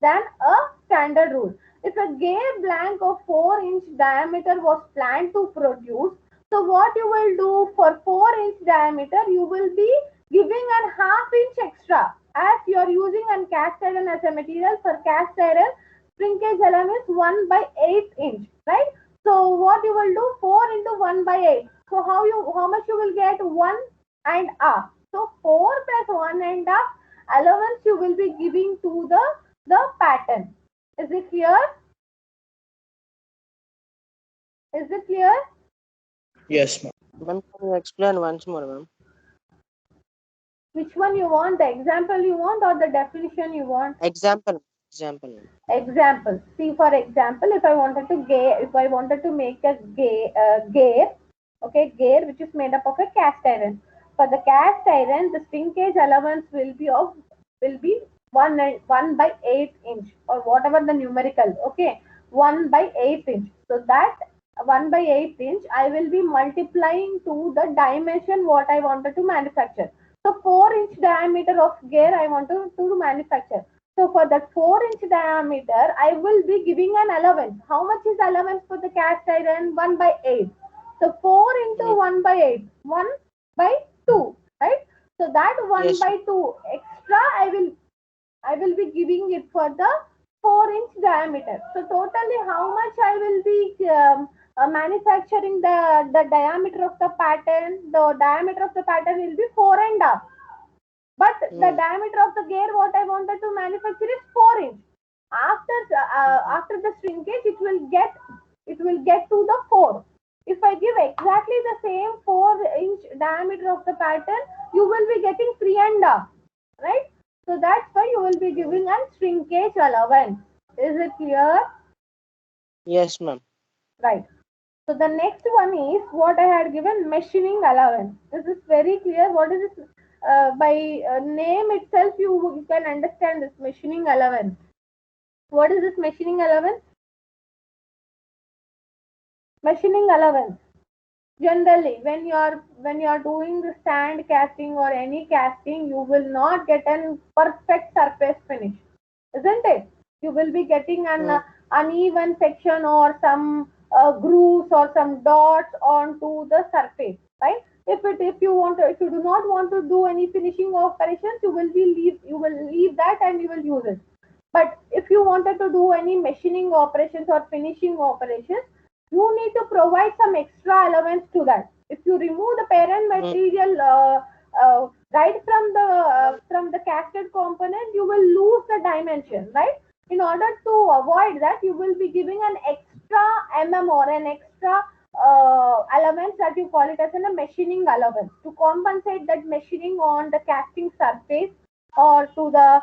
than a standard rule. If a gear blank of 4-inch diameter was planned to produce, so what you will do for 4-inch diameter, you will be giving a half inch extra. as you are using a cast iron as a material, for cast iron, shrinkage allowance 1/8 inch, right? So what you will do, 4 into 1/8. So how much you will get? 1.5. So 4 plus 1.5 allowance you will be giving to the pattern. Is it clear? Is it clear? Yes, ma'am. Ma'am, can you explain once more, ma'am? Which one you want? The example you want or the definition you want? Example. Example. See, for example, if I wanted to make a gear, okay, gear which is made up of a cast iron. For the cast iron, the shrinkage allowance will be 1/8 inch or whatever the numerical. Okay, 1/8 inch. So that 1/8 inch, I will be multiplying to the dimension what I wanted to manufacture. So 4-inch diameter of gear I want to manufacture. So for that 4-inch diameter, I will be giving an allowance. How much is allowance for the cast iron? 1/8. So 4 into 1/8, 1 by 2, right? So that 1 Yes. by 2 extra, I will be giving it for the 4-inch diameter. So totally how much I will be manufacturing the diameter of the pattern? The diameter of the pattern will be 4.5. But the diameter of the gear what I wanted to manufacture is 4 inch. After the shrinkage, it will get to the 4. If I give exactly the same 4-inch diameter of the pattern, you will be getting 3.5, right? So that's why you will be giving a shrinkage allowance. Is it clear? Yes, ma'am. Right. So the next one is what I had given, machining allowance. This is very clear. What is this? By name itself, you can understand this machining allowance. What is this machining allowance? Machining allowance. Generally, when you are doing the sand casting or any casting, you will not get a perfect surface finish, isn't it? You will be getting an uneven section or some grooves or some dots onto the surface, right? If you do not want to do any finishing operations, you will leave that and you will use it. But if you wanted to do any machining operations or finishing operations, you need to provide some extra allowance to that. If you remove the parent material right from the casted component, you will lose the dimension, right? In order to avoid that, you will be giving an extra or an extra allowance that you call it as a machining allowance to compensate that machining on the casting surface or to the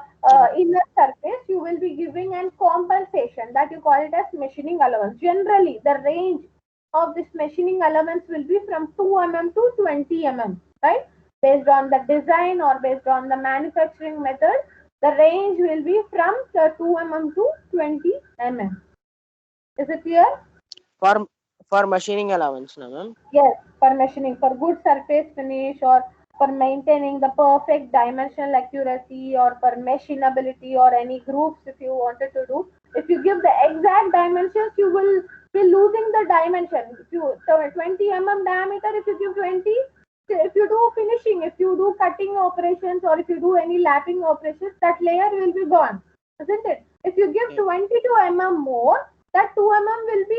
inner surface. You will be giving an compensation that you call it as machining allowance. Generally, the range of this machining allowance will be from 2 mm to 20 mm, right? Based on the design or based on the manufacturing method, the range will be from 2 mm to 20 mm. Is it clear? For machining allowance, na ma'am? Yes, for machining, for good surface finish or for maintaining the perfect dimensional accuracy or for machinability or any groups if you wanted to do. If you give the exact dimensions, you will be losing the dimension. If you so 20 mm diameter, if you give 20, if you do finishing, if you do cutting operations or if you do any lapping operations, that layer will be gone, isn't it? If you give 22 mm more, that 2 mm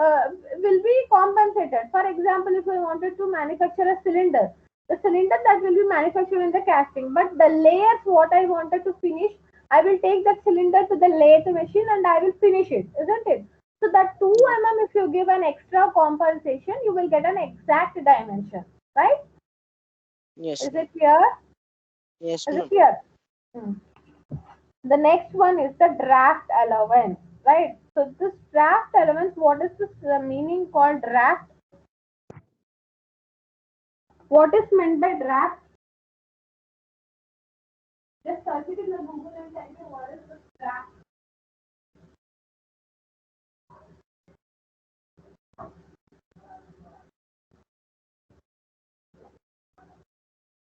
uh, will be compensated. For example, if I wanted to manufacture a cylinder, the cylinder that will be manufactured in the casting, but the layers what I wanted to finish, I will take that cylinder to the lathe machine and I will finish it, isn't it? So that 2 mm, if you give an extra compensation, you will get an exact dimension, right? Yes, Is ma'am. it clear? Yes, Is it ma'am. clear? Hmm. The next one is the draft allowance, right? So this draft allowance, what is this meaning called draft? What is meant by draft? Just search it in the Google and tell me what is the draft.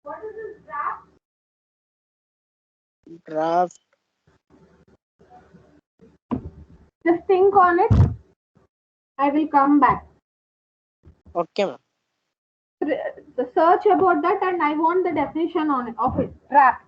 What is this draft? Draft. Just think on it. I will come back. Okay, ma'am. The search about that and I want the definition on it of it. Draft.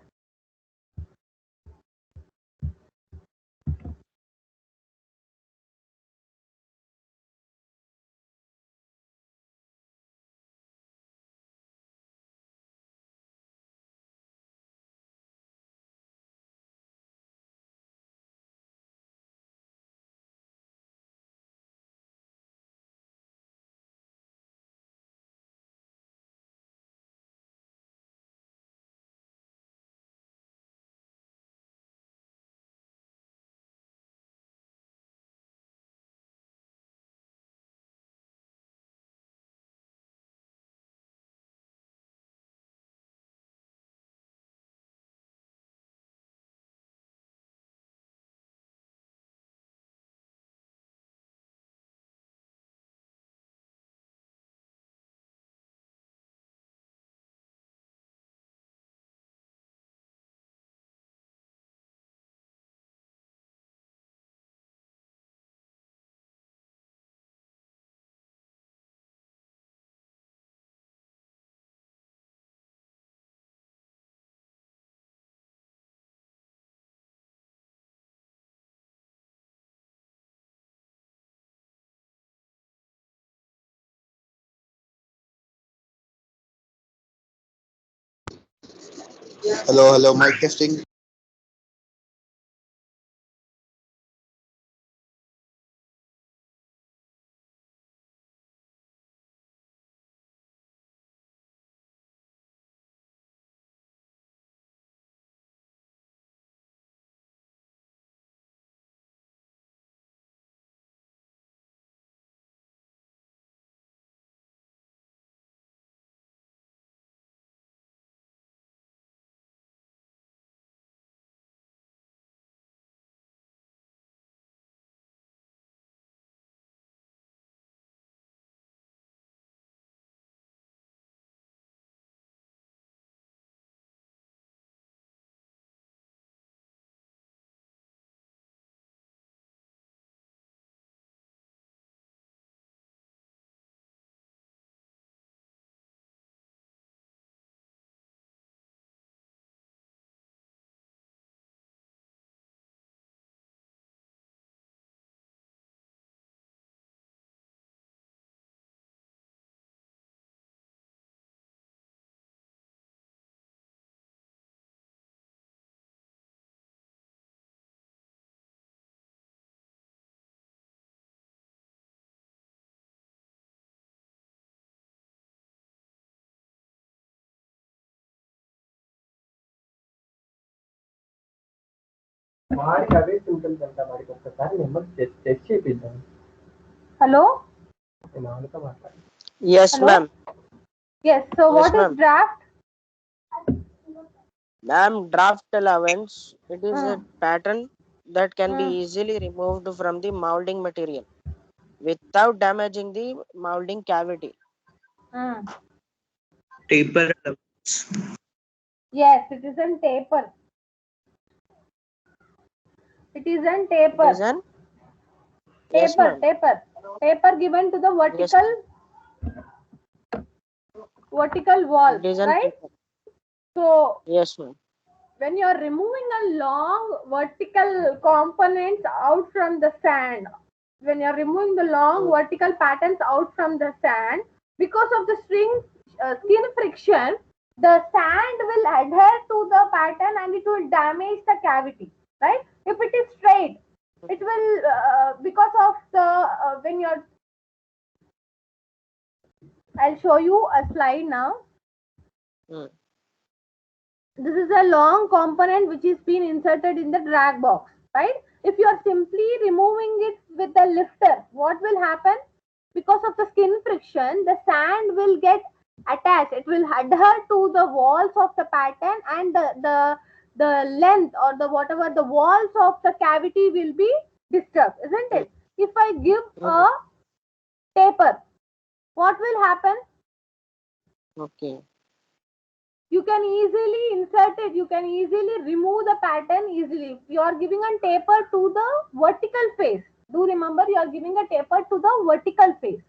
Hello, mic testing. వాడికి అవే symptoms అంట. వాడికి ఒక్కసారి number test చేపిద్దాం. Hello? నాన్నతో మాట్లాడు. Yes, Hello? ma'am. Yes. So Yes, what is ma'am. draft? Ma'am, draft allowance, it is a Hmm. pattern that can be Hmm. easily removed from the molding material without damaging the molding cavity. Hmm. Taper. Yes, it is in taper. It is in It taper. is an yes, Taper, ma'am. taper given to the Yes, vertical wall, it is an right? paper. So Yes, ma'am. when you are removing a long vertical components out from the sand, when you are removing the long Hmm. vertical patterns out from the sand, because of the skin friction, the sand will adhere to the pattern and it will damage the cavity, right? If it is straight, it will because of the when you're I'll show you a slide now. Hmm. This is a long component which is being inserted in the drag box, right? If you are simply removing it with the lifter, what will happen? Because of the skin friction, the sand will get attached. It will adhere to the walls of the pattern, and the length or the whatever the walls of the cavity will be disturbed, isn't it? If I give Hmm. a taper, what will happen? Okay. You can easily insert it, you can easily remove the pattern easily. You are giving a taper to the vertical face. Do remember, you are giving a taper to the vertical face.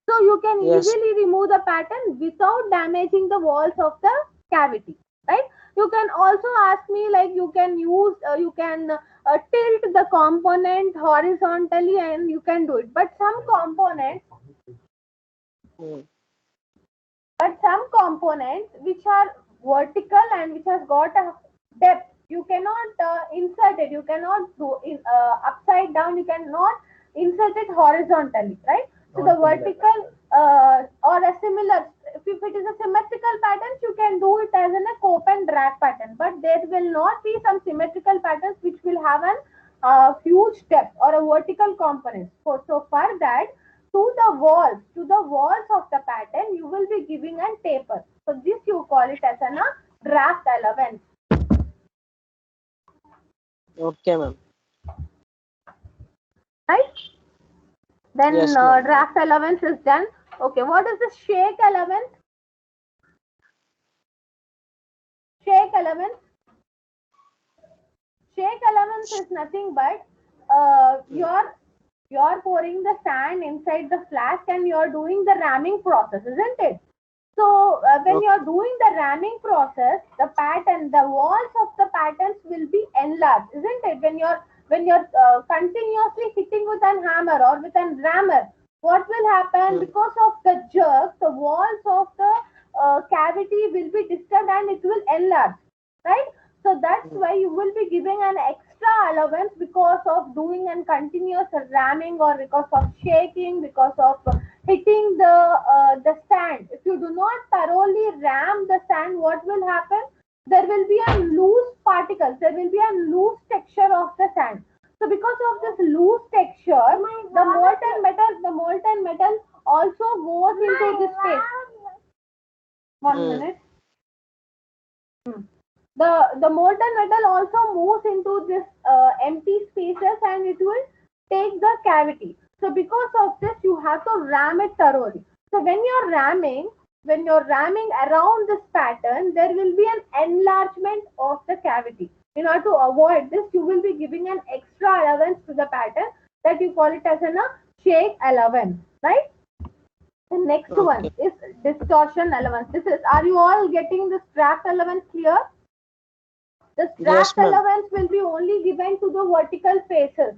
So you can Yes. easily remove the pattern without damaging the walls of the cavity, right? You can also ask me like you can use, you can tilt the component horizontally and you can do it. But some components Hmm. which are vertical and which has got a depth, you cannot insert it, you cannot do in upside down, you cannot insert it horizontally, right? So the vertical or a similar, if it is a symmetrical pattern, you can do it as in a cope and drag pattern, but there will not be some symmetrical patterns which will have an huge depth or a vertical component. So for that, to the walls of the pattern, you will be giving a taper. So this you call it as a draft allowance, Okay, ma'am. right? Then Yes, ma'am. draft allowance is done. Okay, what is the shake allowance? Shake allowance. Shake allowance is nothing but you're pouring the sand inside the flask and you're doing the ramming process, isn't it? So when Okay. you're doing the ramming process, the walls of the patterns will be enlarged, isn't it? When you're continuously hitting with an hammer or with an rammer, what will happen? Hmm. Because of the jerk, the walls of the cavity will be disturbed and it will enlarge. right? So that's why you will be giving an extra allowance because of doing an continuous ramming, or because of shaking, because of hitting the sand. If you do not thoroughly ram the sand, what will happen? There will be a loose particles. There will be a loose texture of the sand. So because of this loose texture, the molten metal also goes into this space. One minute. The molten metal also moves into this empty spaces, and it will take the cavity. So because of this, you have to ram it thoroughly. So when you're ramming around this pattern, there will be an enlargement of the cavity. In order to avoid this, you will be giving an extra allowance to the pattern, that you call it as a shake allowance, right? The next one is distortion allowance. Are you all getting this draft allowance clear? The draft allowance will be only given to the vertical faces.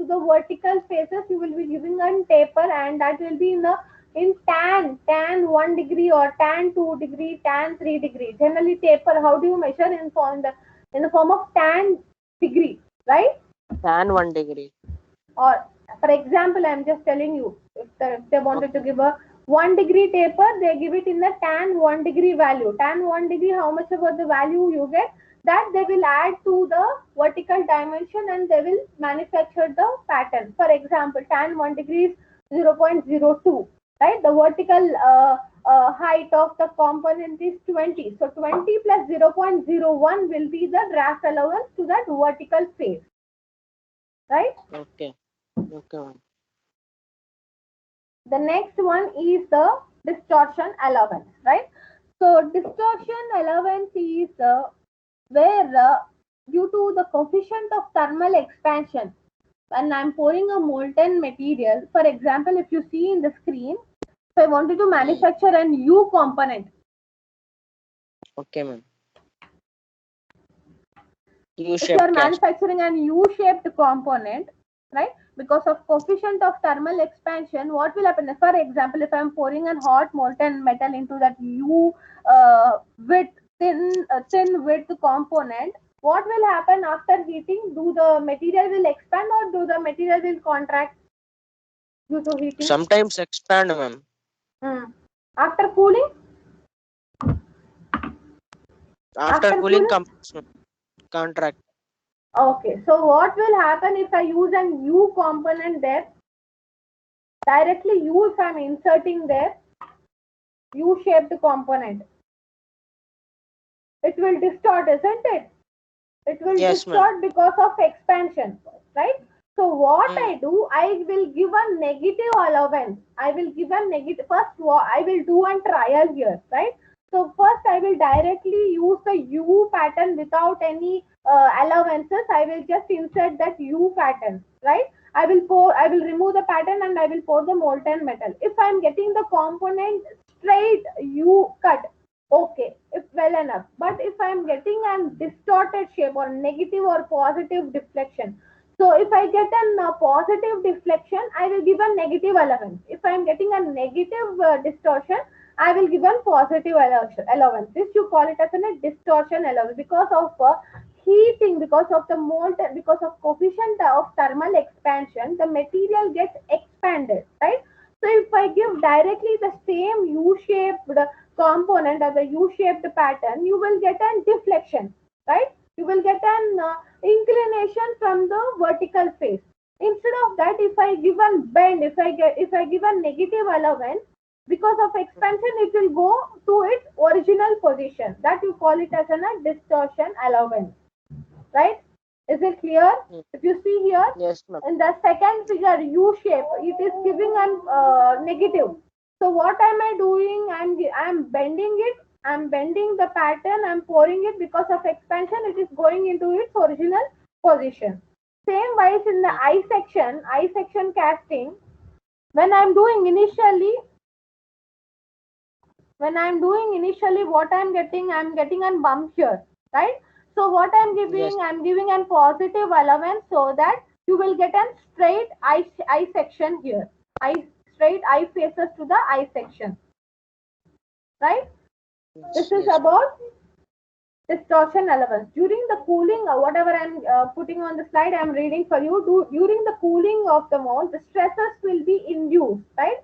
To the vertical faces, you will be giving a taper, and that will be in tan 1 degree, or tan 2 degree, tan 3 degree. Generally, taper, how do you measure in the form of tan degree, right? Tan 1 degree. Or for example, I am just telling you, if they wanted to give a 1 degree taper, they give it in the tan 1 degree value. Tan 1 degree, how much about the value you get, that they will add to the vertical dimension, and they will manufacture the pattern. For example, tan 1 degree is 0.02, right? The vertical height of the component is 20. So 20 plus 0.01 will be the draft allowance to that vertical face, right? Okay. The next one is the distortion allowance, right? So distortion allowance is where due to the coefficient of thermal expansion, when I'm pouring a molten material, for example, if you see in the screen, if I wanted to manufacture an U component. Okay, ma'am. If you are manufacturing an U-shaped component, right? Because of coefficient of thermal expansion, what will happen? For example, if I am pouring a hot molten metal into that U thin width component, what will happen after heating? Do the material will expand, or do the material will contract due to heating? Sometimes expand, ma'am. After cooling? After cooling contract. Okay, so what will happen if I use an U component there? Directly U, if I am inserting there, U-shaped component, it will distort, isn't it? It will distort because of expansion, right? So what I do, I will give a negative allowance. I will give a negative. First, I will do a trial here, right? So first, I will directly use the U pattern without any allowances. I will just insert that U pattern, right? I will remove the pattern, and I will pour the molten metal. If I am getting the component straight U cut, okay, if well enough. But if I am getting a distorted shape, or negative or positive deflection, so if I get a positive deflection, I will give a negative allowance. If I am getting a negative distortion, I will give a positive allowance. This you call it as a distortion allowance, because of heating, because of the molten, because of coefficient of thermal expansion, the material gets expanded, right? So if I give directly the same U-shaped component or the U-shaped pattern, you will get a deflection, right? You will get an inclination from the vertical face. Instead of that, if I give a bend, if I give a negative allowance, because of expansion, it will go to its original position. That you call it as a distortion allowance, right? Is it clear? If you see here, in the second figure, U shape, it is giving a negative. So what am I doing? I'm bending it. I'm bending the pattern. I'm pouring it. Because of expansion, it is going into its original position. Same wise in the I section casting. When I'm doing initially, what I'm getting a bump here, right? So what I'm giving, I'm giving a positive allowance, so that you will get a straight I section here. Straight eye faces to the I section, right? This is about distortion allowance. During the cooling, whatever I'm putting on the slide, I'm reading for you. During the cooling of the mold, the stresses will be induced, right?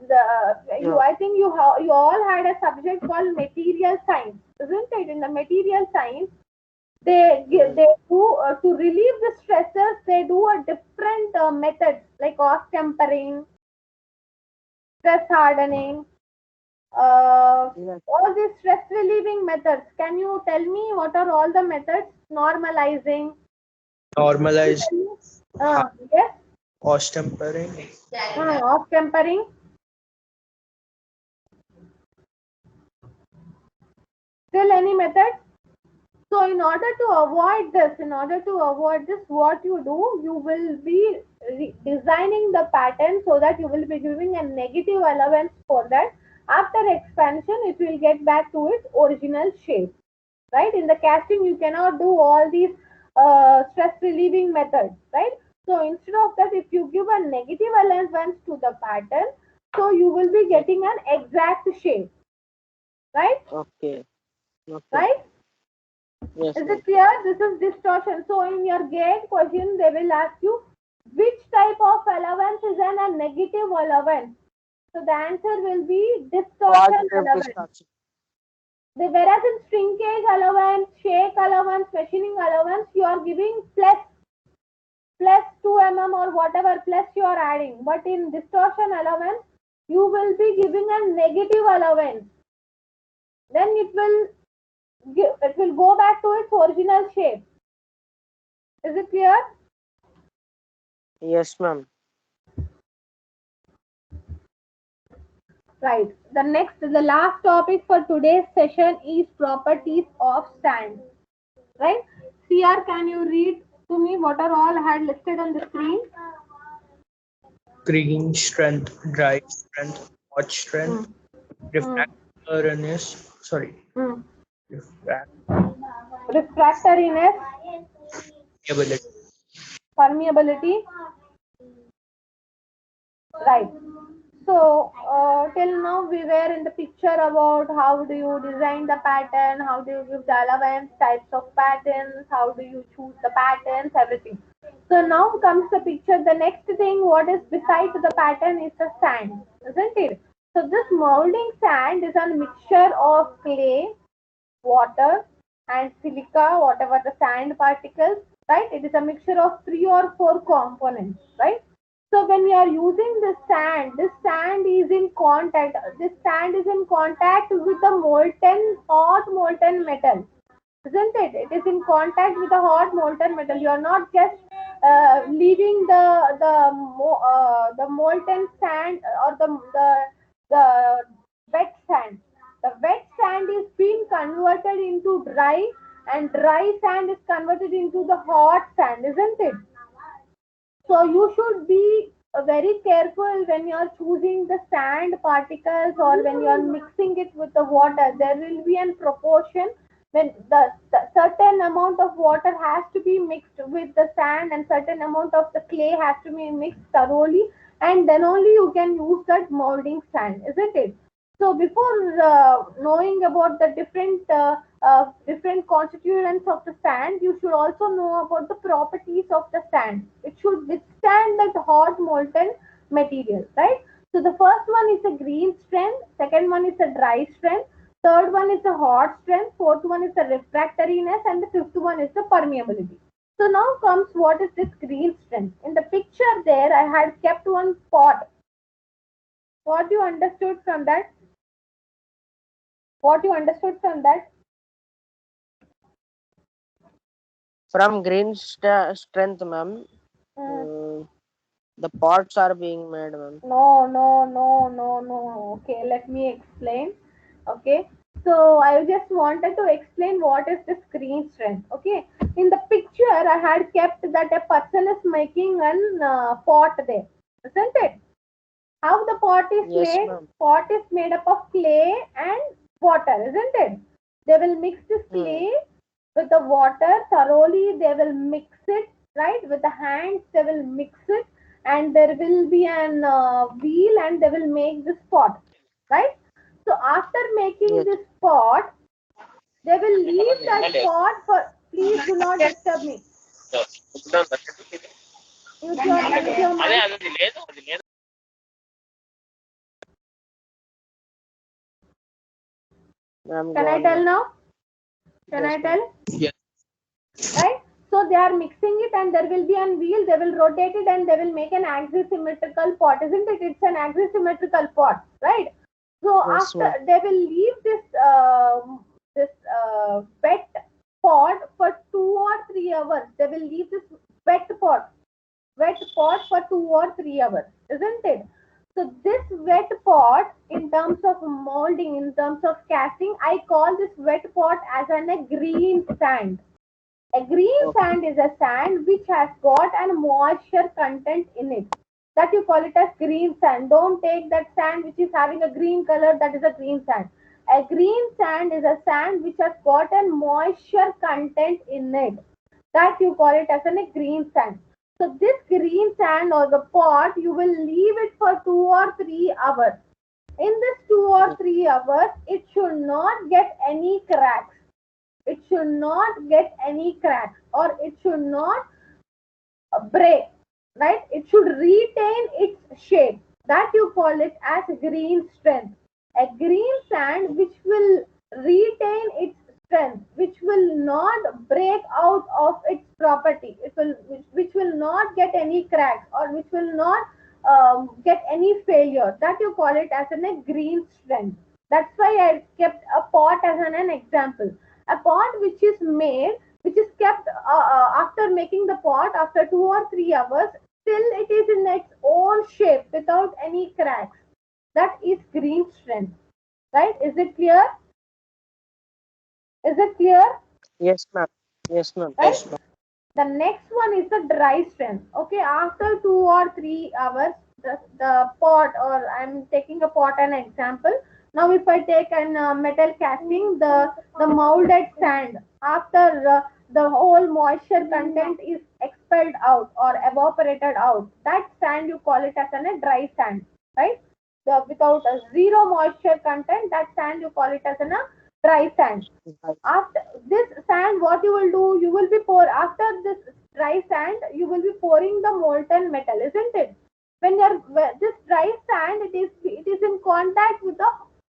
Yeah. I think you all had a subject called material science, isn't it? In the material science, they do to relieve the stresses. They do a different methods like off tempering, stress hardening, Yes. all these stress relieving methods. Can you tell me what are all the methods? Normalizing. Normalize Yes. cost tempering. Off tempering. Still any method? So in order to avoid this, what you do, you will be designing the pattern so that you will be giving a negative allowance for that. After expansion, it will get back to its original shape. Right? In the casting, you cannot do all these stress relieving methods. Right? So instead of that, if you give a negative allowance to the pattern, so you will be getting an exact shape. Right? Okay. Okay. Right? Yes, Is ma'am. it clear? This is distortion. So in your gate question, they will ask you which type of allowance is a negative allowance. So the answer will be distortion Positive allowance. distortion. Whereas in shrinkage allowance, shake allowance, machining allowance, you are giving plus 2 mm or whatever plus you are adding. But in distortion allowance, you will be giving a negative allowance. Then it will go back to its original shape. Is it clear? Yes, ma'am. Right. The last topic for today's session is properties of sand. Right. CR, can you read to me what are all I had listed on the screen? Green strength, dry strength, hot strength, refractoriness. Sorry, Mm. refractability, Refractoriness, permeability. Right. So till now we were in the picture about how do you design the pattern, how do you give the allowance, types of patterns, how do you choose the patterns, everything. So now comes the picture. The next thing, what is beside the pattern is the sand, isn't it? So this molding sand is a mixture of clay, water, and silica, whatever the sand particles, right? It is a mixture of 3 or 4 components, right? So when you are using this sand is in contact. This sand is in contact with the hot molten metal, isn't it? It is in contact with the hot molten metal. You are not just leaving the molten sand or the wet sand. The wet sand is being converted into dry, and dry sand is converted into the hot sand, isn't it? So you should be very careful when you are choosing the sand particles or when you are mixing it with the water. There will be a proportion when the certain amount of water has to be mixed with the sand and certain amount of the clay has to be mixed thoroughly, and then only you can use that molding sand, isn't it? So before knowing about the different constituents of the sand, you should also know about the properties of the sand. It should withstand that hot molten material, right? So the first one is a green strength, second one is a dry strength, third one is a hot strength, fourth one is the refractoriness, and the fifth one is the permeability. So now comes what is this green strength. In the picture there, I had kept one pot. What you understood from that? What you understood from that? From green strength, ma'am. Mm. The pots are being made, ma'am. No. Okay, let me explain. Okay, so I just wanted to explain what is the screen strength. Okay, in the picture I had kept that a person is making an pot there, isn't it? How the pot is Yes, made? ma'am. Pot is made up of clay and water, isn't it? They will mix this Hmm. clay with the water thoroughly. They will mix it, right? With the hands, they will mix it, and there will be an wheel, and they will make this pot, right? So after making Yes. this pot, They will leave that pot for. Please do not disturb me. Mute your mic. Ma'am, Can go I on, tell ma'am. now? Can Yes, I ma'am. tell? Yes. Right? So they are mixing it and there will be a wheel, they will rotate it and they will make an axisymmetrical pot, isn't it? It's an axisymmetrical pot, right? So Yes, after ma'am. they will leave this wet pot for 2 or 3 hours. They will leave this wet pot for 2 or 3 hours, isn't it? So this wet pot, in terms of molding, in terms of casting, I call this wet pot as a green sand. A green Okay. sand is a sand which has got a moisture content in it. That you call it as green sand. Don't take that sand which is having a green color, that is a green sand. A green sand is a sand which has got a moisture content in it. That you call it as a green sand. So this green sand or the pot, you will leave it for 2 or 3 hours. In this 2 or 3 hours, it should not get any cracks. It should not get any cracks or it should not break, right? It should retain its shape. That you call it as green strength. A green sand which will retain its strength, which will not break out of its property, which will not get any cracks or which will not get any failure. That you call it as a green strength. That's why I kept a pot as an example. A pot which is made, which is kept after making the pot after 2 or 3 hours, still it is in its own shape without any cracks. That is green strength, right? Is it clear? Is it clear? Yes, ma'am. Yes, ma'am. Right? Yes, ma'am. The next one is the dry strength. Okay, after 2 or 3 hours, the pot, or I'm taking a pot an example. Now, if I take an metal casting, the molded sand, after the whole moisture content is expelled out or evaporated out, that sand you call it as a dry sand, right? Without a zero moisture content, that sand you call it as a dry sand. Right. After this sand, what you will do, you will be after this dry sand, you will be pouring the molten metal, isn't it? When this dry sand, it is in contact with the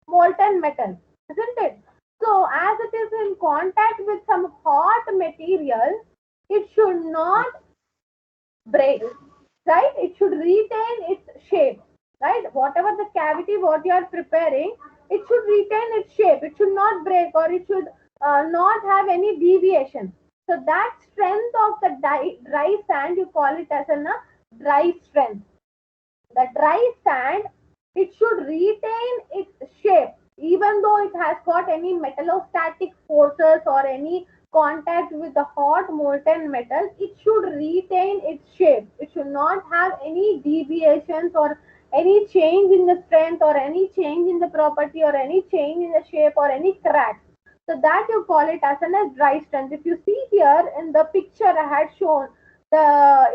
molten metal, isn't it? So as it is in contact with some hot material, it should not break, right? It should retain its shape, right? Whatever the cavity what you are preparing, it should retain its shape. It should not break or it should not have any deviation. So that strength of the dry sand, you call it as a dry strength. The dry sand, it should retain its shape even though it has got any metallostatic forces or any contact with the hot molten metal. It should retain its shape. It should not have any deviations or any change in the strength or any change in the property or any change in the shape or any cracks. So that you call it as a dry strength. If you see here in the picture I had shown,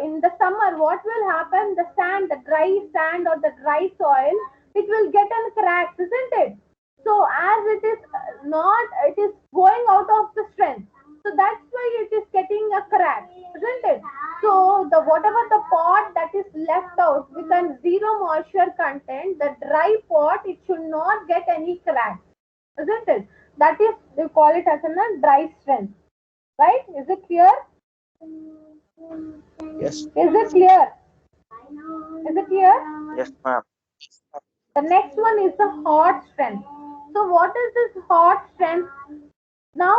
in the summer, what will happen? The sand, the dry sand or the dry soil, it will get in cracks, isn't it? So as it is not, it is going out of the strength. So that's why it is getting a crack, isn't it? So the whatever the pot that is left out with a zero moisture content, the dry pot, it should not get any cracks, isn't it? That is, they call it as a dry strength, right? Is it clear? Yes. Is it clear? Is it clear? Yes, ma'am. The next one is the hot strength. So what is this hot strength? Now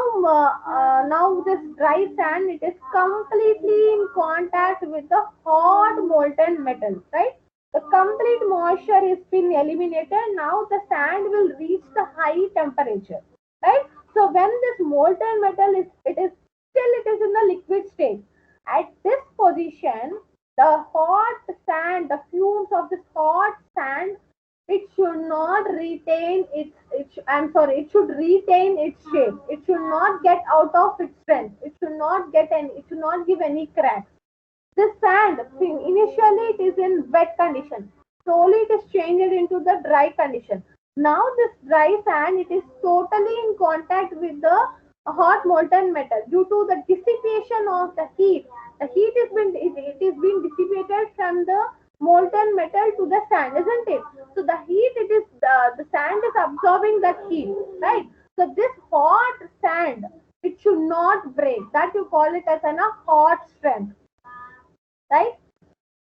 this dry sand, it is completely in contact with the hot molten metal, right? The complete moisture is been eliminated. Now the sand will reach the high temperature, right? So when this molten metal it is in the liquid state. At this position, the hot sand, the fumes of this hot sand, it should not retain it should retain its shape. It should not get out of its strength. It should not give any cracks. This sand, initially it is in wet condition. Slowly it is changed into the dry condition. Now this dry sand, it is totally in contact with the a hot molten metal due to the dissipation of the heat. The heat it is being dissipated from the molten metal to the sand, isn't it? So the heat, it is the sand is absorbing that heat, right? So this hot sand, it should not break. That you call it as a hot strength, right?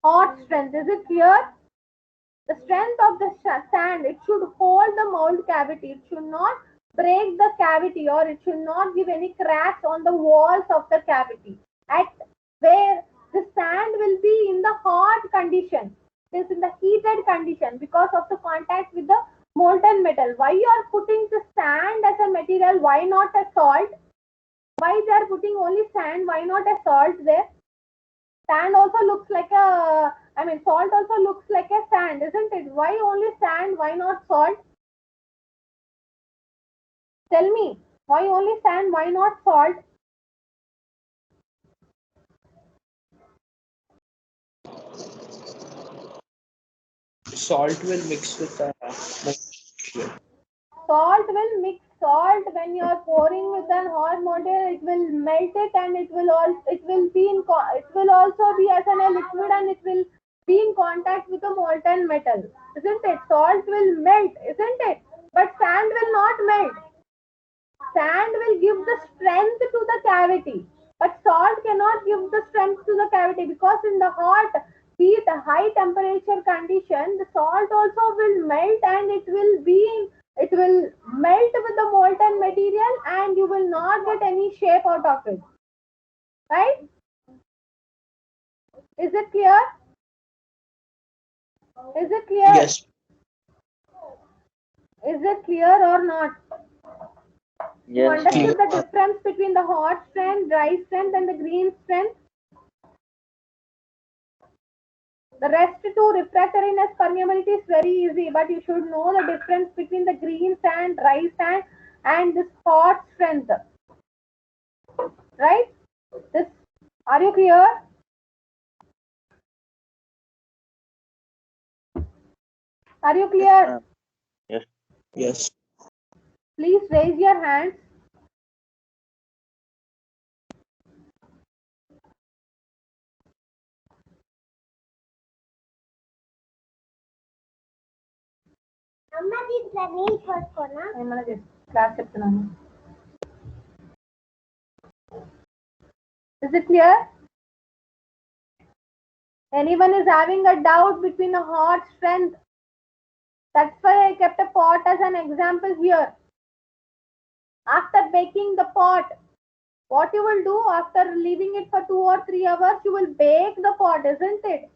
Hot strength. Is it clear? The strength of the sand, it should hold the mold cavity. It should not break the cavity, or it should not give any cracks on the walls of the cavity. At where the sand will be in the hot condition, it is in the heated condition because of the contact with the molten metal. Why you are putting the sand as a material? Why not a salt? Why they are putting only sand? Why not a salt there? Sand also looks like a, salt also looks like a sand, isn't it? Why only sand? Why not salt? Tell me, why only sand? Why not salt? Salt will mix with the material. Salt will mix. Salt, when you are pouring with an hot mortar, it will melt it, and it will also be as a liquid, and it will be in contact with the molten metal, isn't it? Salt will melt, isn't it? But sand will not melt. Sand will give the strength to the cavity, but salt cannot give the strength to the cavity, because in the hot heat, high temperature condition, the salt also will melt, and it will melt with the molten material, and you will not get any shape out of it, right? Is it clear? Is it clear? Yes. Is it clear or not? You Yes, understood ma'am. the difference between the hot strength, dry strength, and the green strength? The rest to refractoriness, permeability is very easy, but you should know the difference between the green sand, dry sand, and this hot strength. Right? This, are you clear? Are you clear? Yes. Yes. Please raise your hands. Class చెప్తున్నాను. Is it clear? Anyone is having a doubt between a hot strength? That's why I kept a pot as an example here. After baking the pot, what you will do after leaving it for 2 or 3 hours, you will bake the pot, isn't it?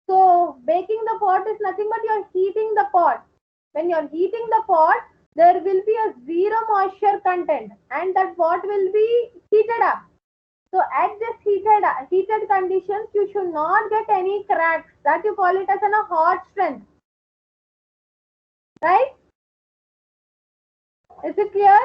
So baking the pot is nothing but you're heating the pot. When you're heating the pot, there will be a zero moisture content, and that pot will be heated up. So at this heated conditions, you should not get any cracks. That you call it as a hot strength. Right? Is it clear?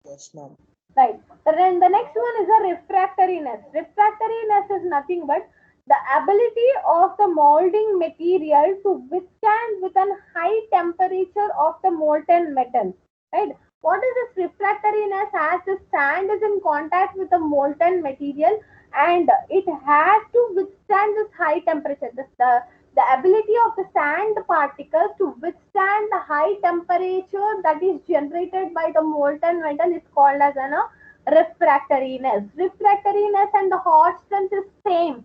Yes, ma'am. Right. Then the next one is a refractoriness. Refractoriness is nothing but the ability of the molding material to withstand with a high temperature of the molten metal. Right. What is this refractoriness? As the sand is in contact with the molten material, and it has to withstand this high temperature. The ability of the sand particles to withstand the high temperature that is generated by the molten metal is called as a refractoriness. Refractoriness and the hot strength is same,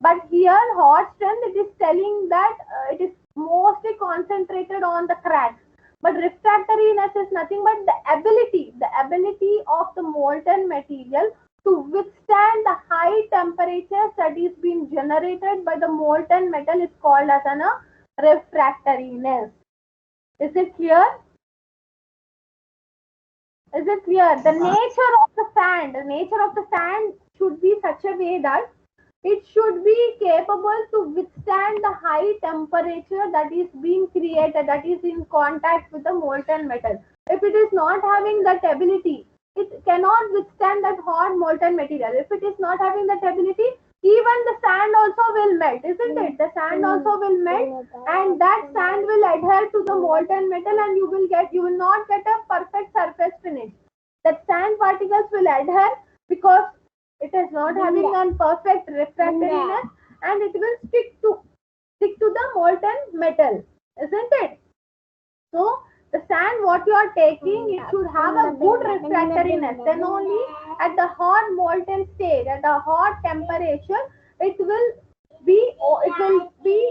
but here hot strength, it is telling that it is mostly concentrated on the cracks. But refractoriness is nothing but the ability of the molten material to withstand the high temperatures that is being generated by the molten metal is called as a refractoriness. Is it clear? Is it clear? The nature of the sand should be such a way that it should be capable to withstand the high temperature that is being created, that is in contact with the molten metal. If it is not having that ability, it cannot withstand that hot molten material. If it is not having that ability, even the sand also will melt, isn't it? The sand also will melt, and that sand will adhere apply to the molten metal, and you will not get a perfect surface finish. That sand particles will adhere because it is not having a perfect refractoriness, and it will stick to the molten metal, isn't it? So the sand what you are taking, it should have a good refractoriness. Then only at the hot molten stage, at a hot temperature, it will be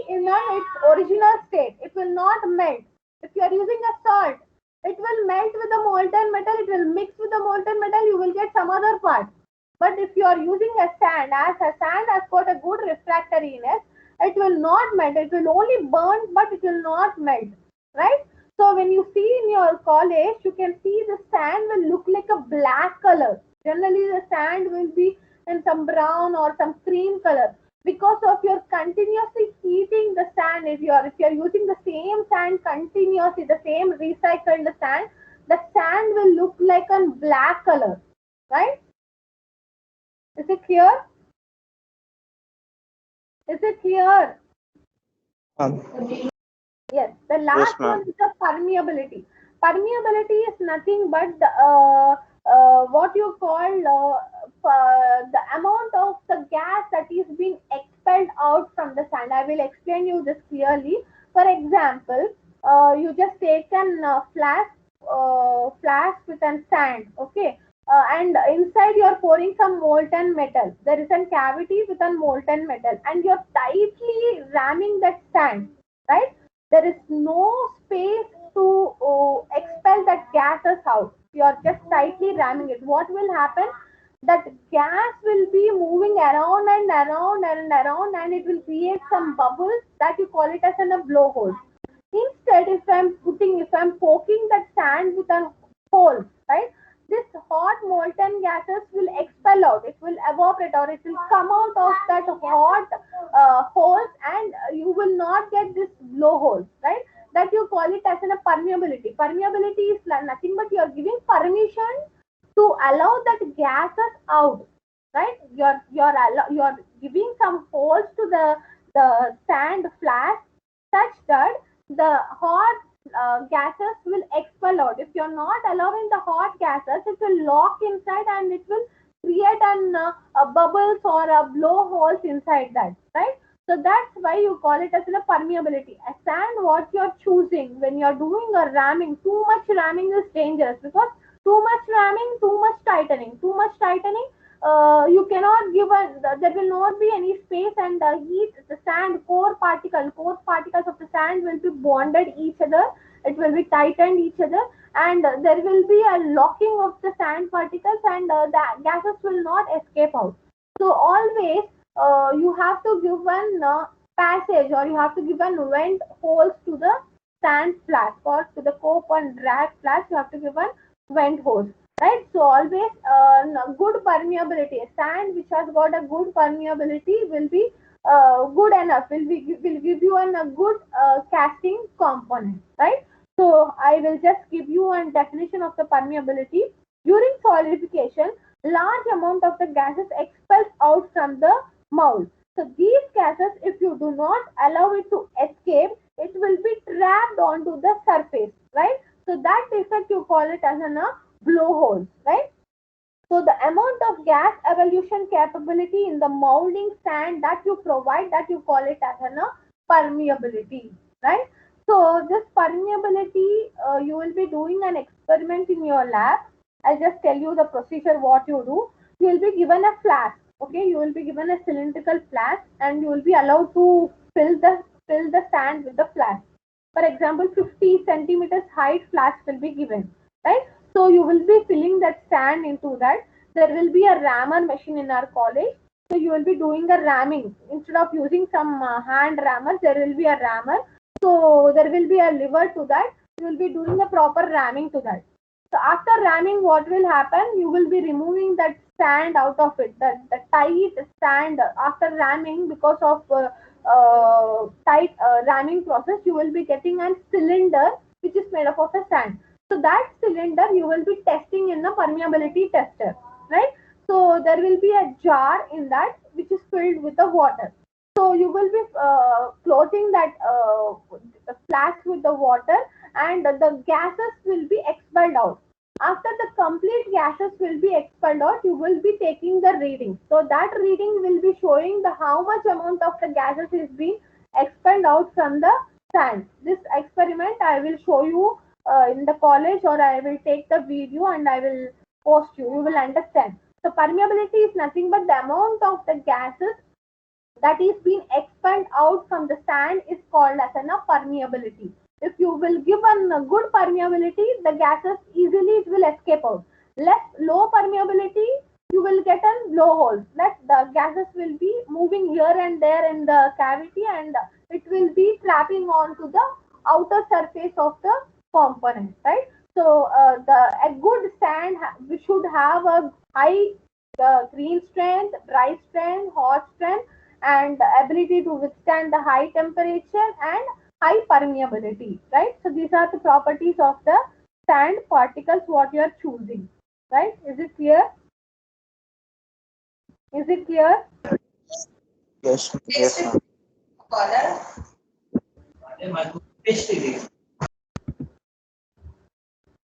in its original state. It will not melt. If you are using a salt, it will melt with the molten metal. It will mix with the molten metal. You will get some other part. But if you are using a sand, as a sand has got a good refractoriness, it will not melt. It will only burn, but it will not melt. Right? So when you see in your college, you can see the sand will look like a black color. Generally, the sand will be in some brown or some cream color because of your continuously heating the sand. If you are using the same sand continuously, the same recycled sand, the sand will look like a black color, right? Is it clear? Is it clear? Yes. The last one is the permeability. Permeability is nothing but what you call the amount of the gas that is being expelled out from the sand. I will explain you this clearly. For example, you just take an flask with an sand, okay, and inside you are pouring some molten metal. There is a cavity with a molten metal, and you are tightly ramming that sand, right? There is no space to expel that gases out. You are just tightly ramming it. What will happen? That gas will be moving around and around and around, and it will create some bubbles that you call it as a blowhole. Instead, if I'm poking that sand with a hole, right? This hot molten gases will expel out. It will evaporate, or it will come out of that hot holes, and you will not get this blowholes, right? That you call it as a permeability. Permeability is nothing but you are giving permission to allow that gases out, right? You're giving some holes to the sand flask such that the hot gases will expel out. If you're not allowing the hot gases, it will lock inside and it will create a bubbles or a blowholes inside that, right? So that's why you call it as a permeability. A sand what you're choosing when you're doing a ramming, too much ramming is dangerous because too much ramming, too much tightening, you cannot give there will not be any space, and heat the sand core particles of the sand will be bonded each other. It will be tightened each other, and there will be a locking of the sand particles, and the gases will not escape out. So always you have to give one passage, or you have to give one vent holes to the sand flask, or to the cope and drag flask. You have to give one vent holes, right? So always good permeability. Sand which has got a good permeability will be good enough. Will give you a good casting component, right? So I will just give you a definition of the permeability. During solidification, large amount of the gases expels out from the mold. So these gases, if you do not allow it to escape, it will be trapped onto the surface, right? So that effect you call it as a blowhole, right? So the amount of gas evolution capability in the molding sand that you provide, that you call it as a permeability, right? So this permeability, you will be doing an experiment in your lab. I'll just tell you the procedure what you do. You will be given a flask, okay? You will be given a cylindrical flask, and you will be allowed to fill the sand with the flask. For example, 50 centimeters height flask will be given, right? So you will be filling that sand into that. There will be a rammer machine in our college. So you will be doing a ramming. Instead of using some hand rammers, there will be a rammer. So there will be a lever to that. You will be doing a proper ramming to that. So after ramming, what will happen? You will be removing that sand out of it. The tight sand after ramming, because of tight ramming process, you will be getting a cylinder which is made up of a sand. So that cylinder you will be testing in a permeability tester, right? So there will be a jar in that which is filled with the water. So you will be closing that flask with the water, and the gases will be expelled out. After the complete gases will be expelled out, you will be taking the reading. So that reading will be showing the how much amount of the gases is being expelled out from the sand. This experiment I will show you in the college, or I will take the video and I will post you. You will understand. So permeability is nothing but the amount of the gases that is being expelled out from the sand is called as a permeability. If you will give a good permeability, the gases easily it will escape out. Less low permeability, you will get a blowholes. That the gases will be moving here and there in the cavity, and it will be trapping onto the outer surface of the component, right? So a good sand we should have a high green strength, dry strength, hot strength, and the ability to withstand the high temperature and high permeability, right? So these are the properties of the sand particles what you are choosing, right? Is it clear? Is it clear? Yes. Yes, ma'am.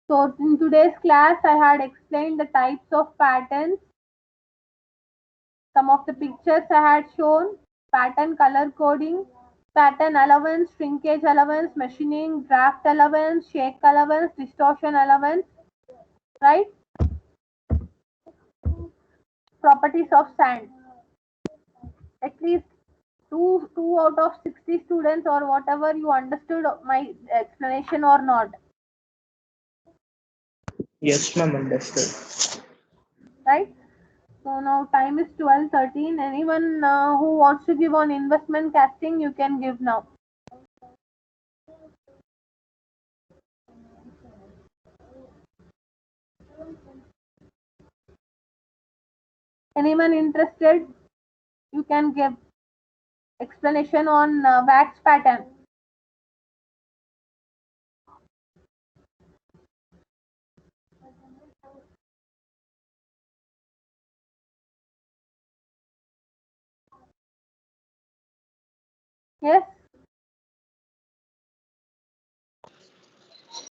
So in today's class, I had explained the types of patterns. Some of the pictures I had shown: pattern color coding, pattern allowance, shrinkage allowance, machining, draft allowance, shake allowance, distortion allowance, right? Properties of sand. At least two out of 60 students or whatever you understood my explanation or not, Yes, ma'am. Understood. right? So now time is 12:13. Anyone who wants to give on investment casting, you can give now. Anyone interested, you can give explanation on wax pattern. Yes.